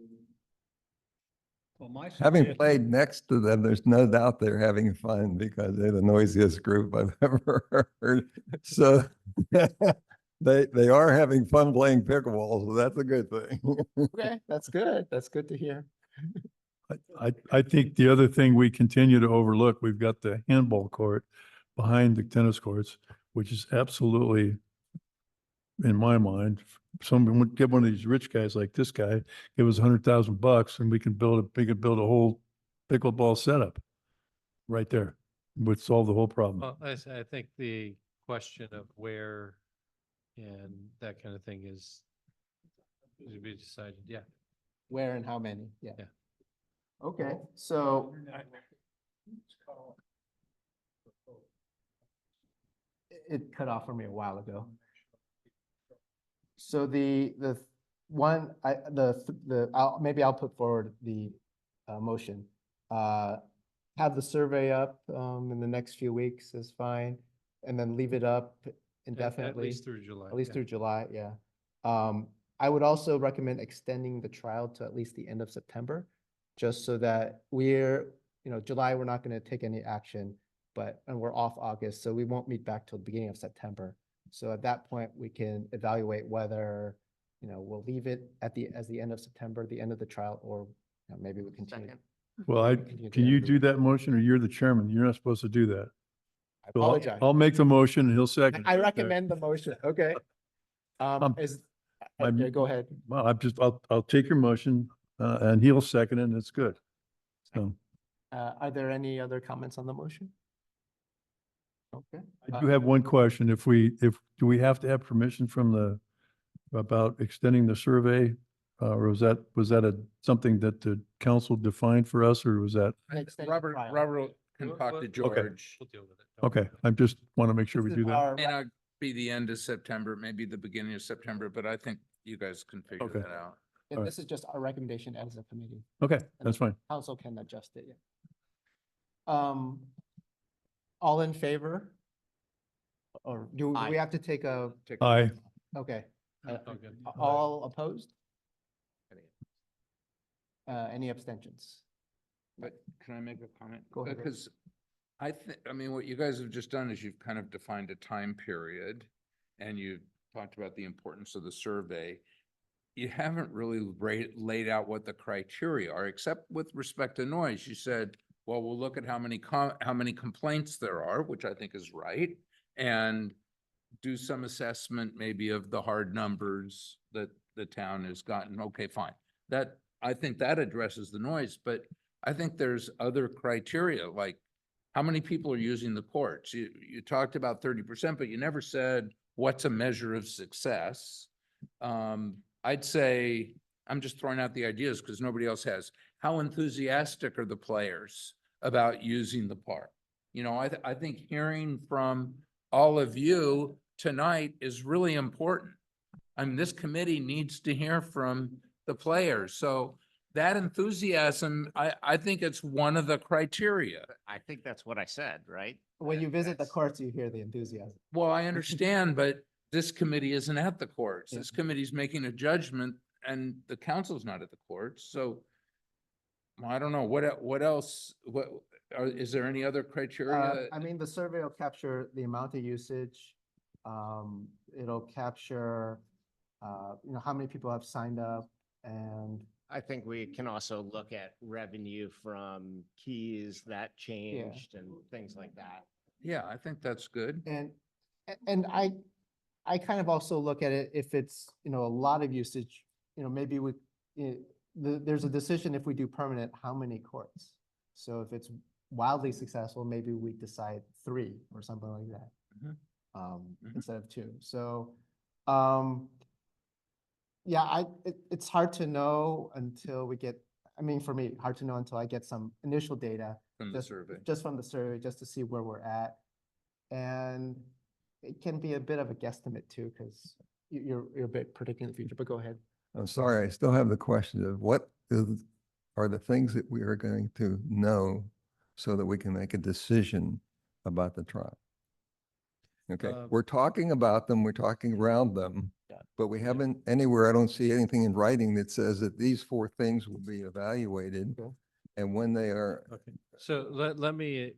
Well, my Having suggestion- played next to them, there's no doubt they're having fun because they're the noisiest group I've ever heard. So they are having fun playing pickleball, so that's a good thing. Okay, that's good. That's good to hear. I think the other thing we continue to overlook, we've got the handball court behind the tennis courts, which is absolutely, in my mind, someone would get one of these rich guys like this guy, give us $100,000 and we can build a whole pickleball setup right there, would solve the whole problem. Well, I think the question of where and that kind of thing is to be decided, yeah. Where and how many, yeah. Yeah. Okay, so It cut off for me a while ago. So the one, maybe I'll put forward the motion. Have the survey up in the next few weeks is fine, and then leave it up indefinitely. At least through July. At least yeah. through July, yeah. I would also recommend extending the trial to at least the end of September, just so that July, we're not gonna take any action, and we're off August, so we won't meet back till the beginning of September. So at that point, we can evaluate whether, we'll leave it as the end of September, the end of the trial, or maybe we continue. Well, can you do that motion, or you're the chairman? You're not supposed to do that. I So I'll- apologize. I'll make the motion and he'll second. I it. recommend the motion, okay. Yeah, go ahead. Well, I'll take your motion, and he'll second it, and it's good. So Are there any other comments on the motion? Okay. I do have one question. Do we have to have permission from about extending the survey? Or was that something that the council defined for us, or was that? Robert can talk to George. We'll deal with it. Okay, I just want to make sure we do that. May not be the end of September, maybe the beginning of September, but I think you guys can figure Okay. that out. And this is just our recommendation as a committee. Okay, that's fine. Council can adjust it, yeah. All in favor? Or do we have to take a? Aye. Okay. It's all good. All opposed? Any abstentions? But can I make a comment? Go ahead. Because I mean, what you guys have just done is you've kind of defined a time period and you talked about the importance of the survey. You haven't really laid out what the criteria are, except with respect to noise. You said, well, we'll look at how many complaints there are, which I think is right, and do some assessment maybe of the hard numbers that the town has gotten. Okay, fine. I think that addresses the noise, but I think there's other criteria, like how many people are using the courts? You talked about 30%, but you never said what's a measure of success. I'd say, I'm just throwing out the ideas because nobody else has. How enthusiastic are the players about using the park? I think hearing from all of you tonight is really important. I mean, this committee needs to hear from the players. So that enthusiasm, I think it's one of the criteria. I think that's what I said, right? When you visit the courts, you hear the enthusiasm. Well, I understand, but this committee isn't at the courts. Yeah. This committee's making a judgment and the council's not at the courts. So I don't know, what else, is there any other criteria? I mean, the survey will capture the amount of usage. It'll capture, how many people have signed up, and I think we can also look at revenue from keys that changed and things like that. Yeah, I think that's good. and I kind of also look at it if it's, a lot of usage, maybe there's a decision if we do permanent, how many courts? So if it's wildly successful, maybe we decide 3 or something like that. Instead of 2. So, yeah, it's hard to know until we get, for me, hard to know until I get some initial data. From the survey. Just from the survey, just to see where we're at. And it can be a bit of a guesstimate too, because you're a bit predicting the future, but go ahead. I'm sorry, I still have the question of are the things that we are going to know so that we can make a decision about the trial? Okay, we're talking about them, we're talking around them, but we haven't anywhere, I don't see anything in writing that says that these 4 things will be evaluated. Okay. And when they are, Okay. So let me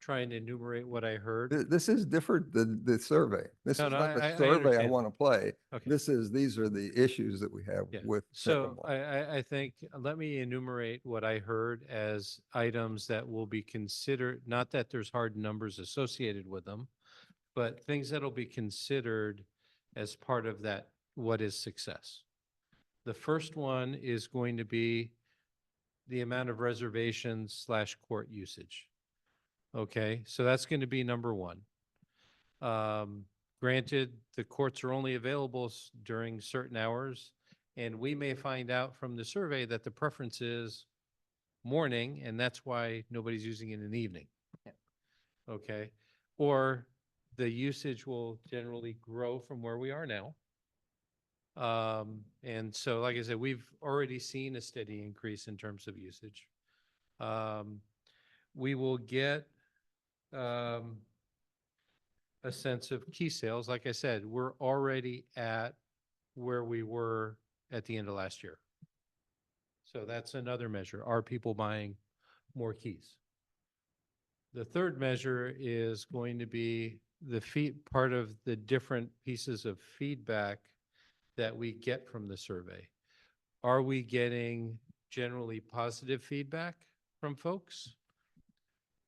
try and enumerate what I heard. this is different than the survey. This No, is no, not the I survey I understand. want to play. Okay. These are the issues that we have Yeah. with. So pickleball. I think, let me enumerate what I heard as items that will be considered, not that there's hard numbers associated with them, but things that'll be considered as part of that, what is success? The first one is going to be the amount of reservations / court usage. Okay, so that's going to be number 1. Granted, the courts are only available during certain hours, and we may find out from the survey that the preference is morning, and that's why nobody's using it in the evening. Yeah. Okay, or the usage will generally grow from where we are now. And so, like I said, we've already seen a steady increase in terms of usage. We will get a sense of key sales. Like I said, we're already at where we were at the end of last year. So that's another measure. Are people buying more keys? The third measure is going to be the part of the different pieces of feedback that we get from the survey. Are we getting generally positive feedback from folks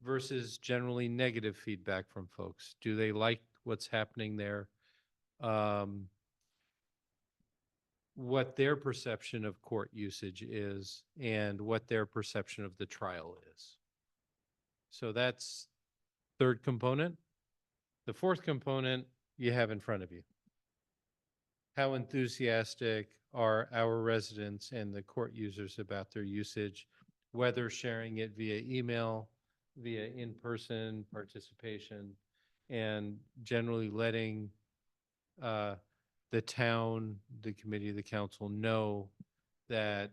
versus generally negative feedback from folks? Do they like what's happening there? What their perception of court usage is and what their perception of the trial is. So that's third component. The fourth component you have in front of you. How enthusiastic are our residents and the court users about their usage, whether sharing it via email, via in-person participation, and generally letting the town, the committee, the council know that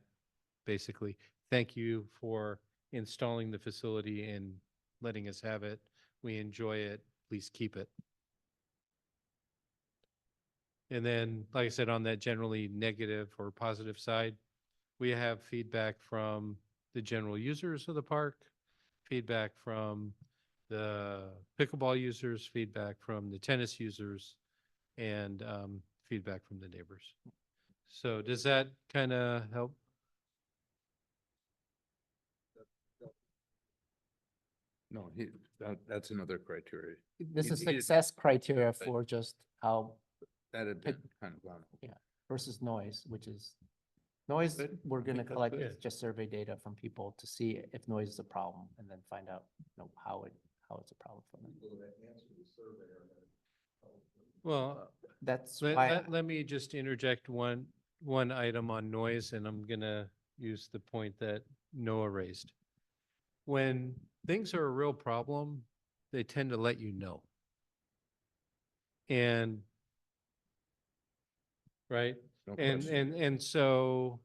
basically, thank you for installing the facility and letting us have it. We enjoy it. Please keep it. And then, like I said, on that generally negative or positive side, we have feedback from the general users of the park, feedback from the pickleball users, feedback from the tennis users, and feedback from the neighbors. So does that kind of help? No, that's another criteria. This You is needed- success criteria for just how, That had been kind of gone. yeah, versus noise, which is noise, Good. we're I think gonna that's collect good. just survey data from people to see if noise is a problem and then find out, how it's a problem for them. Well, That's let, why, let me just interject one item on noise, and I'm gonna use the point that Noah raised. When things are a real problem, they tend to let you know. And right? No And, question. and so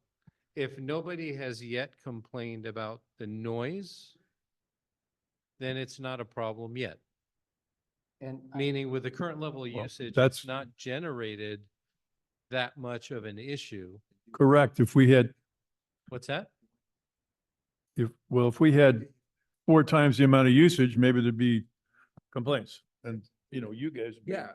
if nobody has yet complained about the noise, then it's not a problem yet. and Meaning with the current level of Well, usage, that's- it's not generated that much of an issue. Correct. If we had, What's that? if we had 4 times the amount of usage, maybe there'd be complaints. And, you guys. Yeah,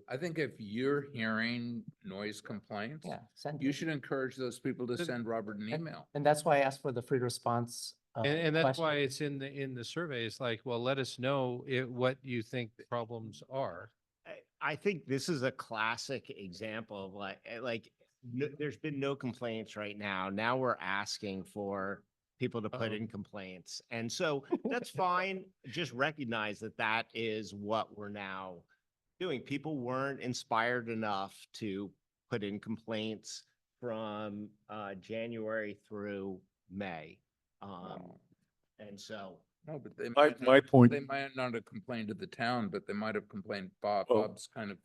I think if you're hearing noise complaints, yeah, send you it. should encourage those people to send Robert an And- email. And that's why I asked for the free response. And that's question. why it's in the survey. It's like, well, let us know what you think the problems are. I think this is a classic example of there's been no complaints right now. Now we're asking for people to put Uh-oh. in complaints. And so that's fine. Just recognize that that is what we're now doing. People weren't inspired enough to put in complaints from January through May. And so No, but they. My- might my not- point- They might not have complained to the town, but they might have complained, Well, Bob's kind of.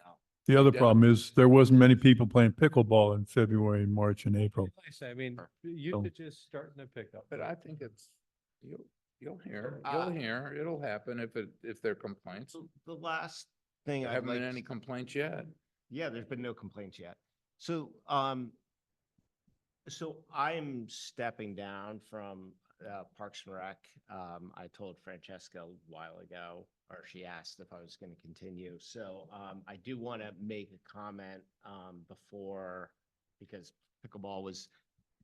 The other Yeah. problem is there wasn't many people playing pickleball in February, March and April. Nice. I mean, usage is starting to pick up. But I think it's, you'll hear, Uh, it'll happen if there are complaints. so the last thing There I'd haven't been like any complaints yet. Yeah, there's been no complaints yet. So, so I'm stepping down from Parks and Rec. I told Francesca a while ago, or she asked if I was going to continue. So I do want to make a comment before, because pickleball was,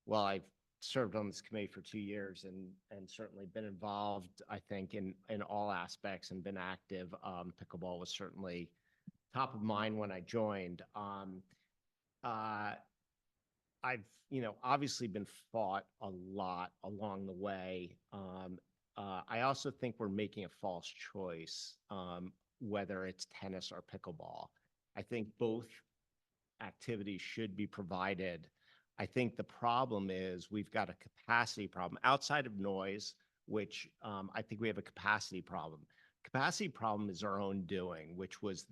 well, I've served on this committee for 2 years and certainly been involved, I think, in all aspects and been active. Pickleball was certainly top of mind when I joined. I've, obviously been fought a lot along the way. I also think we're making a false choice, whether it's tennis or pickleball. I think both activities should be provided. I think the problem is we've got a capacity problem outside of noise, which I think we have a capacity problem. Capacity problem is our own doing, which was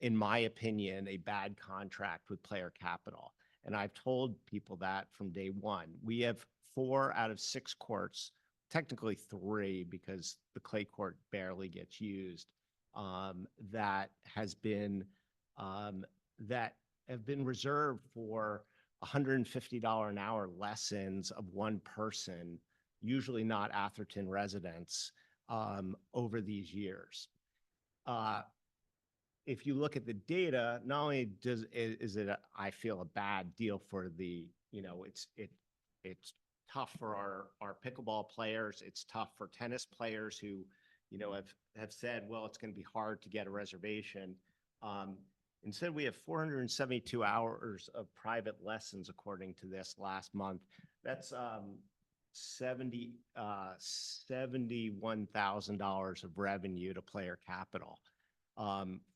in my opinion, a bad contract with Player Capital. And I've told people that from day one. We have 4 out of 6 courts, technically 3 because the clay court barely gets used, that have been reserved for $150 an hour lessons of one person, usually not Atherton residents, over these years. If you look at the data, not only is it I feel a bad deal for the, it's tough for our pickleball players. It's tough for tennis players who, have said, well, it's going to be hard to get a reservation. Instead, we have 472 hours of private lessons, according to this last month. That's $71,000 of revenue to Player Capital.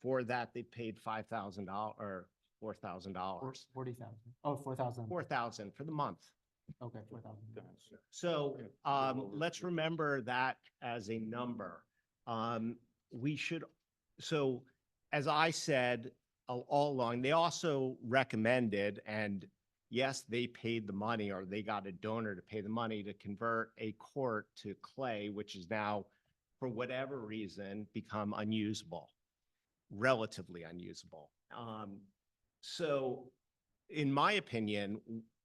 For that, they paid $5,000 or $4,000. 40,000. Oh, 4,000. 4,000 for the month. Okay, 4,000. So let's remember that as a number. So as I said all along, they also recommended, and yes, they paid the money, or they got a donor to pay the money to convert a court to clay, which is now, for whatever reason, become unusable, relatively unusable. So in my opinion,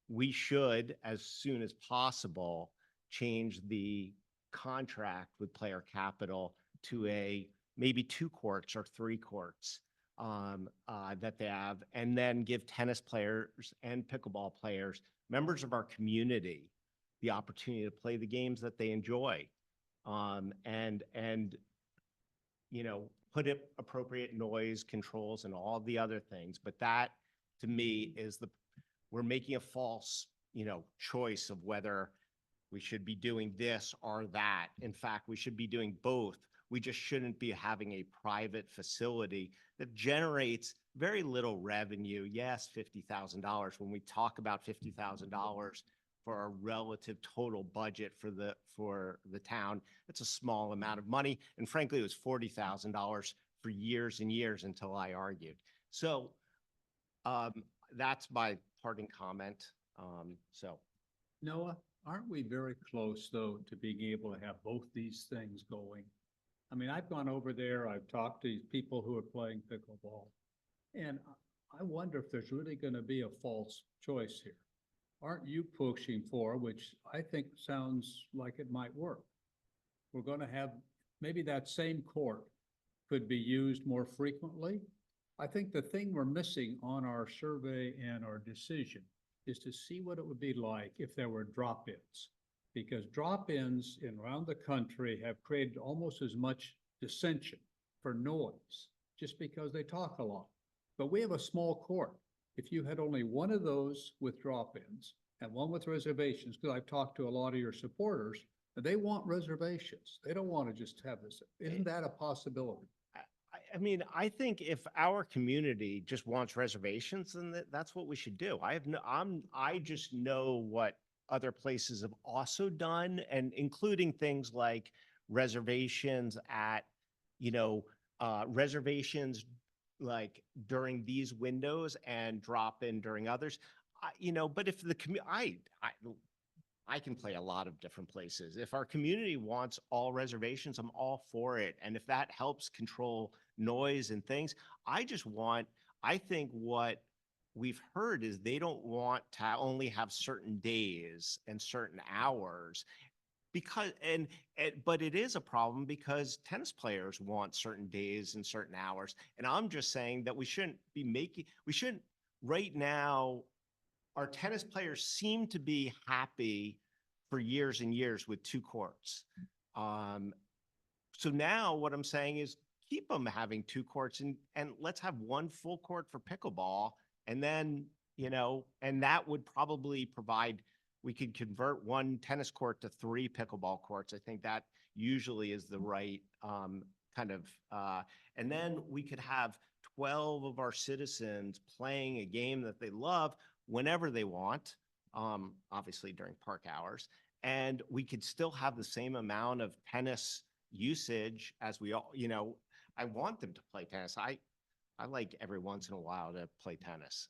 we should, as soon as possible, change the contract with Player Capital to maybe 2 courts or 3 courts that they have, and then give tennis players and pickleball players, members of our community, the opportunity to play the games that they enjoy, and put appropriate noise controls and all the other things. But that, to me, is we're making a false, choice of whether we should be doing this or that. In fact, we should be doing both. We just shouldn't be having a private facility that generates very little revenue. Yes, $50,000. When we talk about $50,000 for a relative total budget for the town, it's a small amount of money. And frankly, it was $40,000 for years and years until I argued. So that's my parting comment. Noah, aren't we very close, though, to being able to have both these things going? I mean, I've gone over there, I've talked to people who are playing pickleball, and I wonder if there's really going to be a false choice here. Aren't you pushing for, which I think sounds like it might work? We're going to have, maybe that same court could be used more frequently. I think the thing we're missing on our survey and our decision is to see what it would be like if there were drop-ins. Because drop-ins around the country have created almost as much dissension for noise, just because they talk a lot. But we have a small court. If you had only one of those with drop-ins and one with reservations, because I've talked to a lot of your supporters, they want reservations. They don't want to just have this. Isn't that a possibility? I mean, I think if our community just wants reservations, then that's what we should do. I just know what other places have also done, and including things like reservations at, reservations like during these windows and drop in during others. But if the I can play a lot of different places. If our community wants all reservations, I'm all for it. And if that helps control noise and things, I think what we've heard is they don't want to only have certain days and certain hours, but it is a problem because tennis players want certain days and certain hours. And I'm just saying that we shouldn't right now. Our tennis players seem to be happy for years and years with 2 courts. So now what I'm saying is keep them having 2 courts and let's have 1 full court for pickleball. And then, and that would probably provide, we could convert 1 tennis court to 3 pickleball courts. I think that usually is the right kind of, and then we could have 12 of our citizens playing a game that they love, whenever they want, obviously during park hours. And we could still have the same amount of tennis usage as we all, I want them to play tennis. I like every once in a while to play tennis.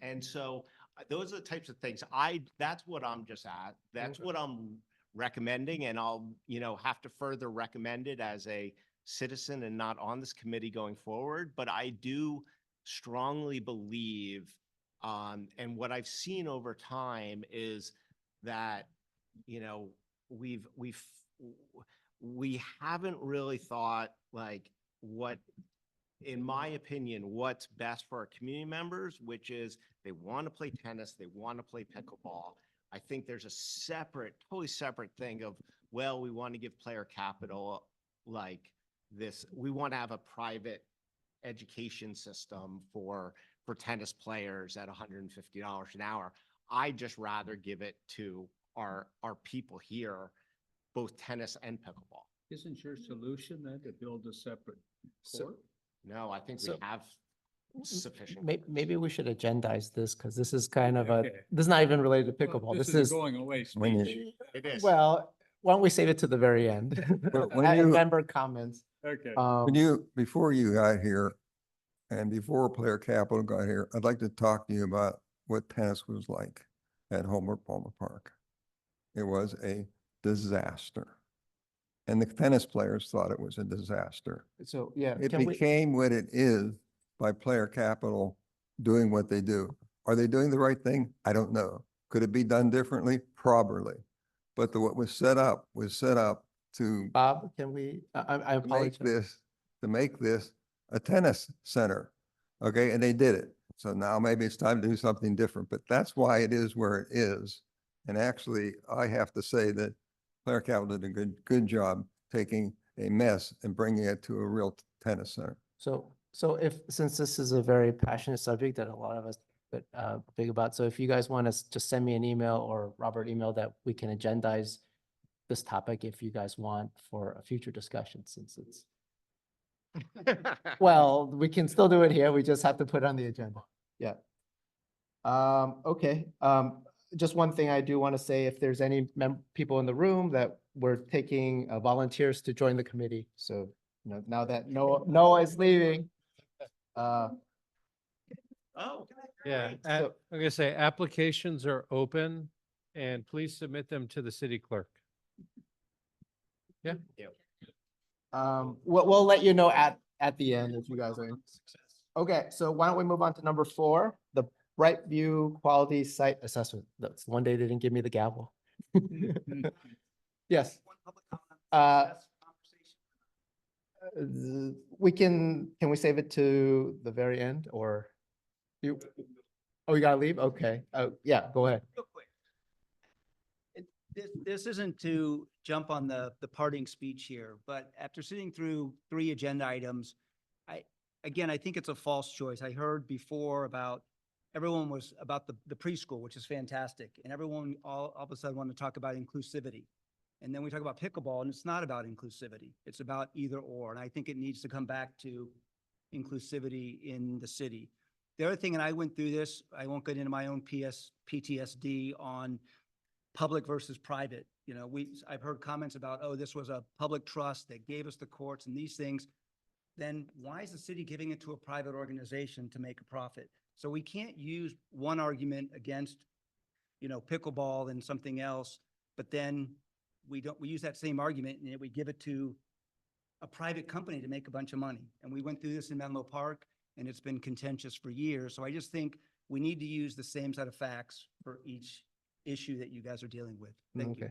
And so those are the types of things that's what I'm just at. That's what I'm recommending, and I'll, have to further recommend it as a citizen and not on this committee going forward. But I do strongly believe, and what I've seen over time is that, we haven't really thought like what, in my opinion, what's best for our community members, which is they want to play tennis, they want to play pickleball. I think there's a totally separate thing of, well, we want to give player capital like this. We want to have a private education system for tennis players at $150 an hour. I just rather give it to our people here, both tennis and pickleball. Isn't your solution then to build a separate court? No, I think we So- have sufficient. Maybe we should agendize this because this is kind of Okay. this is not even related to Well, pickleball. This This is is, a going away When you- speech. It is. well, why don't we save it to the very end? when And you- member comments. Okay. Before you got here and before Player Capital got here, I'd like to talk to you about what tennis was like at Holbrook Palmer Park. It was a disaster. And the tennis players thought it was a disaster. So, yeah. It can we- became what it is by Player Capital doing what they do. Are they doing the right thing? I don't know. Could it be done differently? Probably. But what was set up to Bob, can we, I make apologize. to make this a tennis center. Okay, and they did it. So now maybe it's time to do something different, but that's why it is where it is. And actually, I have to say that Player Capital did a good job taking a mess and bringing it to a real tennis center. So since this is a very passionate subject that a lot of us big about, so if you guys want to just send me an email or Robert email that we can agendize this topic if you guys want for a future discussion, since it's, well, we can still do it here. We just have to put it on the agenda. Yeah. Okay. Just one thing I do want to say, if there's any people in the room that we're taking volunteers to join the committee. So, now that Noah is leaving. Oh. Yeah, great. So- I'm gonna say applications are open and please submit them to the city clerk. We'll let you know at the end if you guys are. Okay, so why don't we move on to number 4, the Brightview Quality Site Assessment. That's one day they didn't give me the gavel. Yes. Can we save it to the very end or you? Oh, you gotta leave? Okay. Oh, yeah, go ahead. Real quick. This isn't to jump on the parting speech here, but after sitting through 3 agenda items, I think it's a false choice. I heard before about everyone was about the preschool, which is fantastic. And everyone all of a sudden wanted to talk about inclusivity. And then we talk about pickleball and it's not about inclusivity. It's about either or. And I think it needs to come back to inclusivity in the city. The other thing, and I went through this, I won't get into my own PTSD on public versus private. I've heard comments about, oh, this was a public trust that gave us the courts and these things. Then why is the city giving it to a private organization to make a profit? So we can't use one argument against, pickleball and something else, but then we use that same argument and we give it to a private company to make a bunch of money. And we went through this in Menlo Park and it's been contentious for years. So I just think we need to use the same set of facts for each issue that you guys are dealing with. Thank you.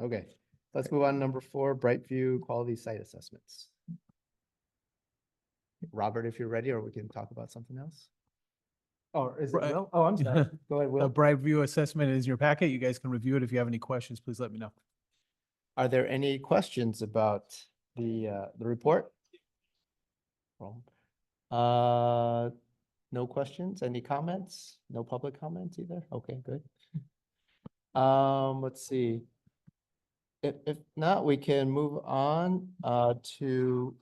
Okay, let's move on to number 4, Brightview Quality Site Assessments. Robert, if you're ready, or we can talk about something else. Or is it Right. Will? Oh, I'm sorry. Go ahead, The Will. Brightview assessment is in your packet. You guys can review it. If you have any questions, please let me know. Are there any questions about the report? Well, no questions? Any comments? No public comments either? Okay, good. Let's see. If not, we can move on to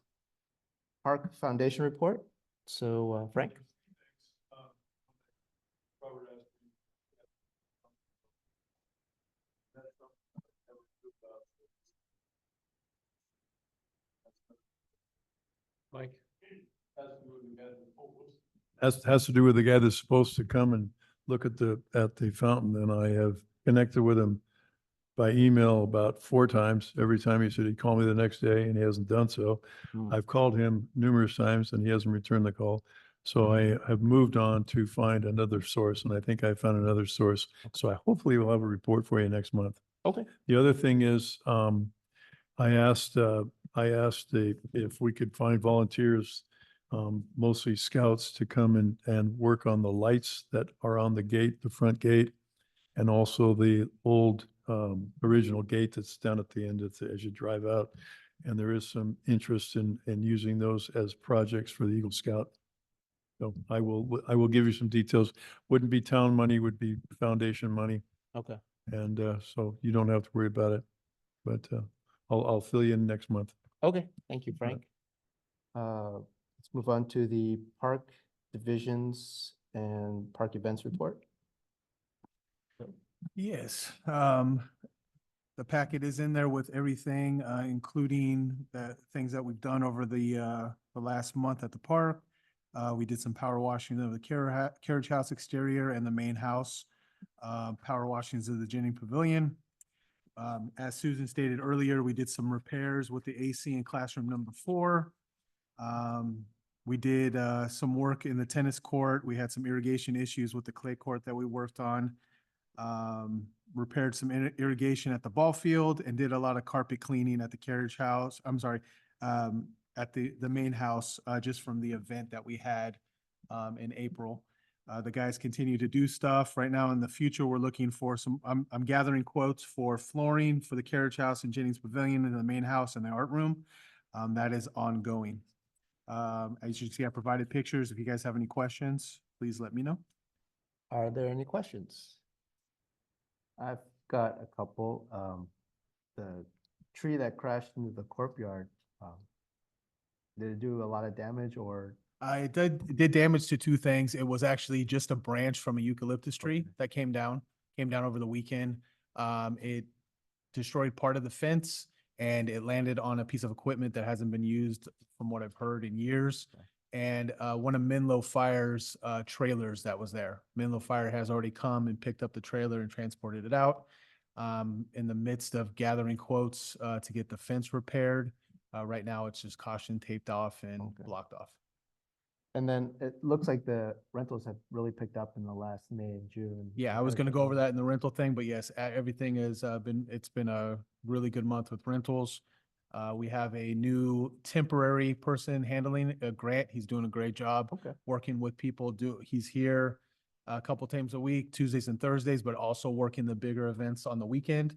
Park Foundation report. So Frank? Mike? Has to do with the guy that's supposed to come and look at the fountain, and I have connected with him by email about 4 times. Every time he said he'd call me the next day, and he hasn't done so. Hmm. I've called him numerous times and he hasn't returned the call. So I have moved on to find another source, and I think I found another source. So I hopefully will have a report for you next month. Okay. The other thing is, I asked if we could find volunteers, mostly scouts, to come and work on the lights that are on the gate, the front gate, and also the old, original gate that's down at the end as you drive out. And there is some interest in using those as projects for the Eagle Scout. So I will give you some details. Wouldn't be town money, would be foundation money. Okay. And so you don't have to worry about it. But I'll fill you in next month. Okay, thank you, Frank. Let's move on to the park divisions and park events report. Yes, the packet is in there with everything, including the things that we've done over the last month at the park. We did some power washing of the carriage house exterior and the main house, power washings of the Jennings Pavilion. As Susan stated earlier, we did some repairs with the AC in classroom number 4. We did some work in the tennis court. We had some irrigation issues with the clay court that we worked on. Repaired some irrigation at the ball field and did a lot of carpet cleaning at the carriage house. I'm sorry, at the main house, just from the event that we had in April. The guys continue to do stuff. Right now in the future, we're looking for I'm gathering quotes for flooring for the carriage house and Jennings Pavilion and the main house and the art room. That is ongoing. As you can see, I provided pictures. If you guys have any questions, please let me know. Are there any questions? I've got a couple. The tree that crashed into the courtyard, did it do a lot of damage or? It did damage to 2 things. It was actually just a branch from a eucalyptus tree that came down over the weekend. It destroyed part of the fence and it landed on a piece of equipment that hasn't been used, from what I've heard, in years. And one of Menlo Fire's trailers that was there. Menlo Fire has already come and picked up the trailer and transported it out. In the midst of gathering quotes to get the fence repaired. Right now, it's just caution taped off and blocked off. And then it looks like the rentals have really picked up in the last May and June. Yeah, I was going to go over that in the rental thing, but yes, everything has it's been a really good month with rentals. We have a new temporary person handling Grant. He's doing a great job. Okay. Working with people. He's here a couple times a week, Tuesdays and Thursdays, but also working the bigger events on the weekend.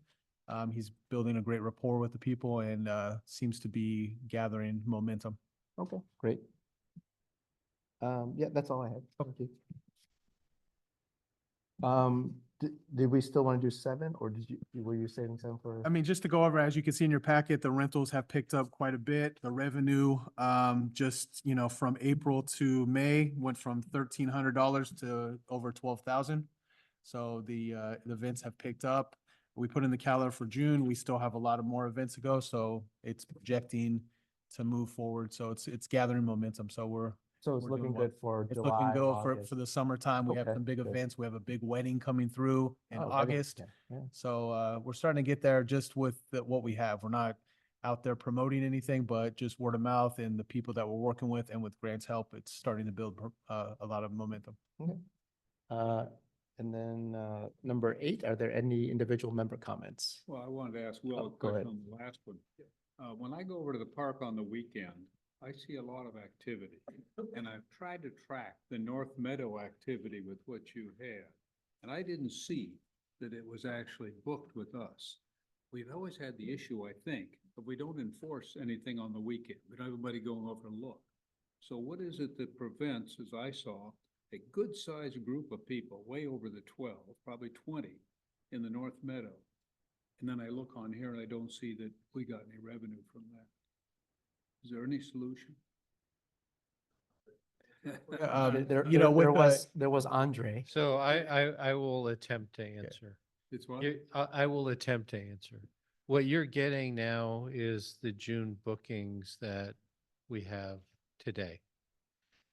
He's building a great rapport with the people and seems to be gathering momentum. Okay, great. Yeah, that's all I had. Thank you. Did we still want to do 7 or were you saving 7 for? I mean, just to go over, as you can see in your packet, the rentals have picked up quite a bit. The revenue, just, from April to May went from $1,300 to over 12,000. So the events have picked up. We put in the calendar for June. We still have a lot of more events to go. So it's projecting to move forward. So it's gathering momentum. So So it's we're looking doing well. good for It's July, looking good August. for the summertime. We have Okay, some big good. events. We have a big wedding coming through in Oh, okay. August. Yeah. So we're starting to get there just with what we have. We're not out there promoting anything, but just word of mouth and the people that we're working with and with Grant's help, it's starting to build a lot of momentum. Okay. And then number 8, are there any individual member comments? Well, I wanted to ask Will Oh, a go ahead. question on the last one. When I go over to the park on the weekend, I see a lot of activity. And I've tried to track the North Meadow activity with what you had. And I didn't see that it was actually booked with us. We've always had the issue, I think, but we don't enforce anything on the weekend. We don't have everybody going over and look. So what is it that prevents, as I saw, a good-sized group of people, way over the 12, probably 20, in the North Meadow? And then I look on here and I don't see that we got any revenue from that. Is there any solution? There was Andre. So I will attempt to answer. It's what? I will attempt to answer. What you're getting now is the June bookings that we have today.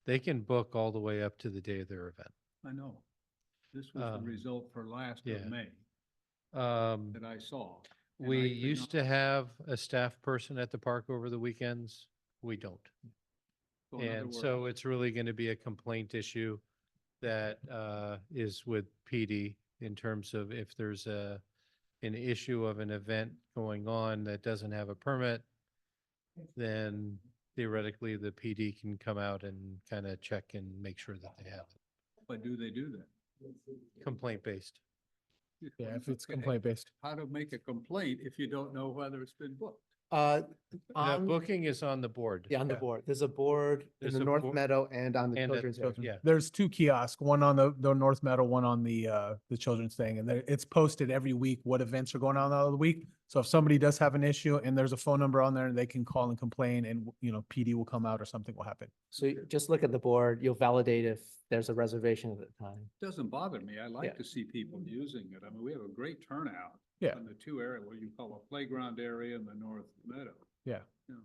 They can book all the way up to the day of their event. I know. This was the result for last yeah. of May Um, that I saw. and we I could used not- to have a staff person at the park over the weekends. We don't. So in other And so words- it's really going to be a complaint issue that is with PD in terms of if there's an issue of an event going on that doesn't have a permit, then theoretically the PD can come out and kind of check and make sure that they have it. But do they do that? Complaint based. Yeah, if it's complaint based. How to make a complaint if you don't know whether it's been booked? The booking is on the board. Yeah, on the board. There's a board in There's the a North board- Meadow and on the and at children's. the- area. yeah. There's two kiosks, one on the North Meadow, one on the children's thing, and it's posted every week what events are going on the week. So if somebody does have an issue and there's a phone number on there, they can call and complain and, PD will come out or something will happen. So you just look at the board, you'll validate if there's a reservation at the time. Doesn't bother me. I Yeah. like to see people using it. I mean, we have a great turnout. Yeah. In the two area, what you call a playground area and the North Meadow. Yeah. Yeah.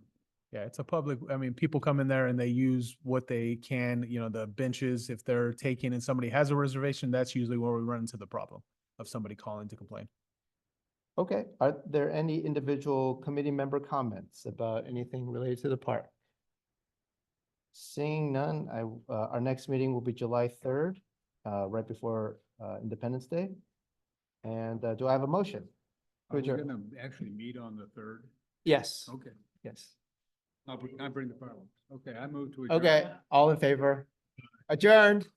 Yeah, it's a public, people come in there and they use what they can, the benches, if they're taking and somebody has a reservation, that's usually where we run into the problem of somebody calling to complain. Okay, are there any individual committee member comments about anything related to the park? Seeing none, our next meeting will be July 3rd, right before Independence Day. And do I have a motion? Are we Adjourn. gonna actually meet on the third? Yes, Okay, yes. I bring the fireworks. Okay, I move to adjourn. Okay, all in favor? Adjourned.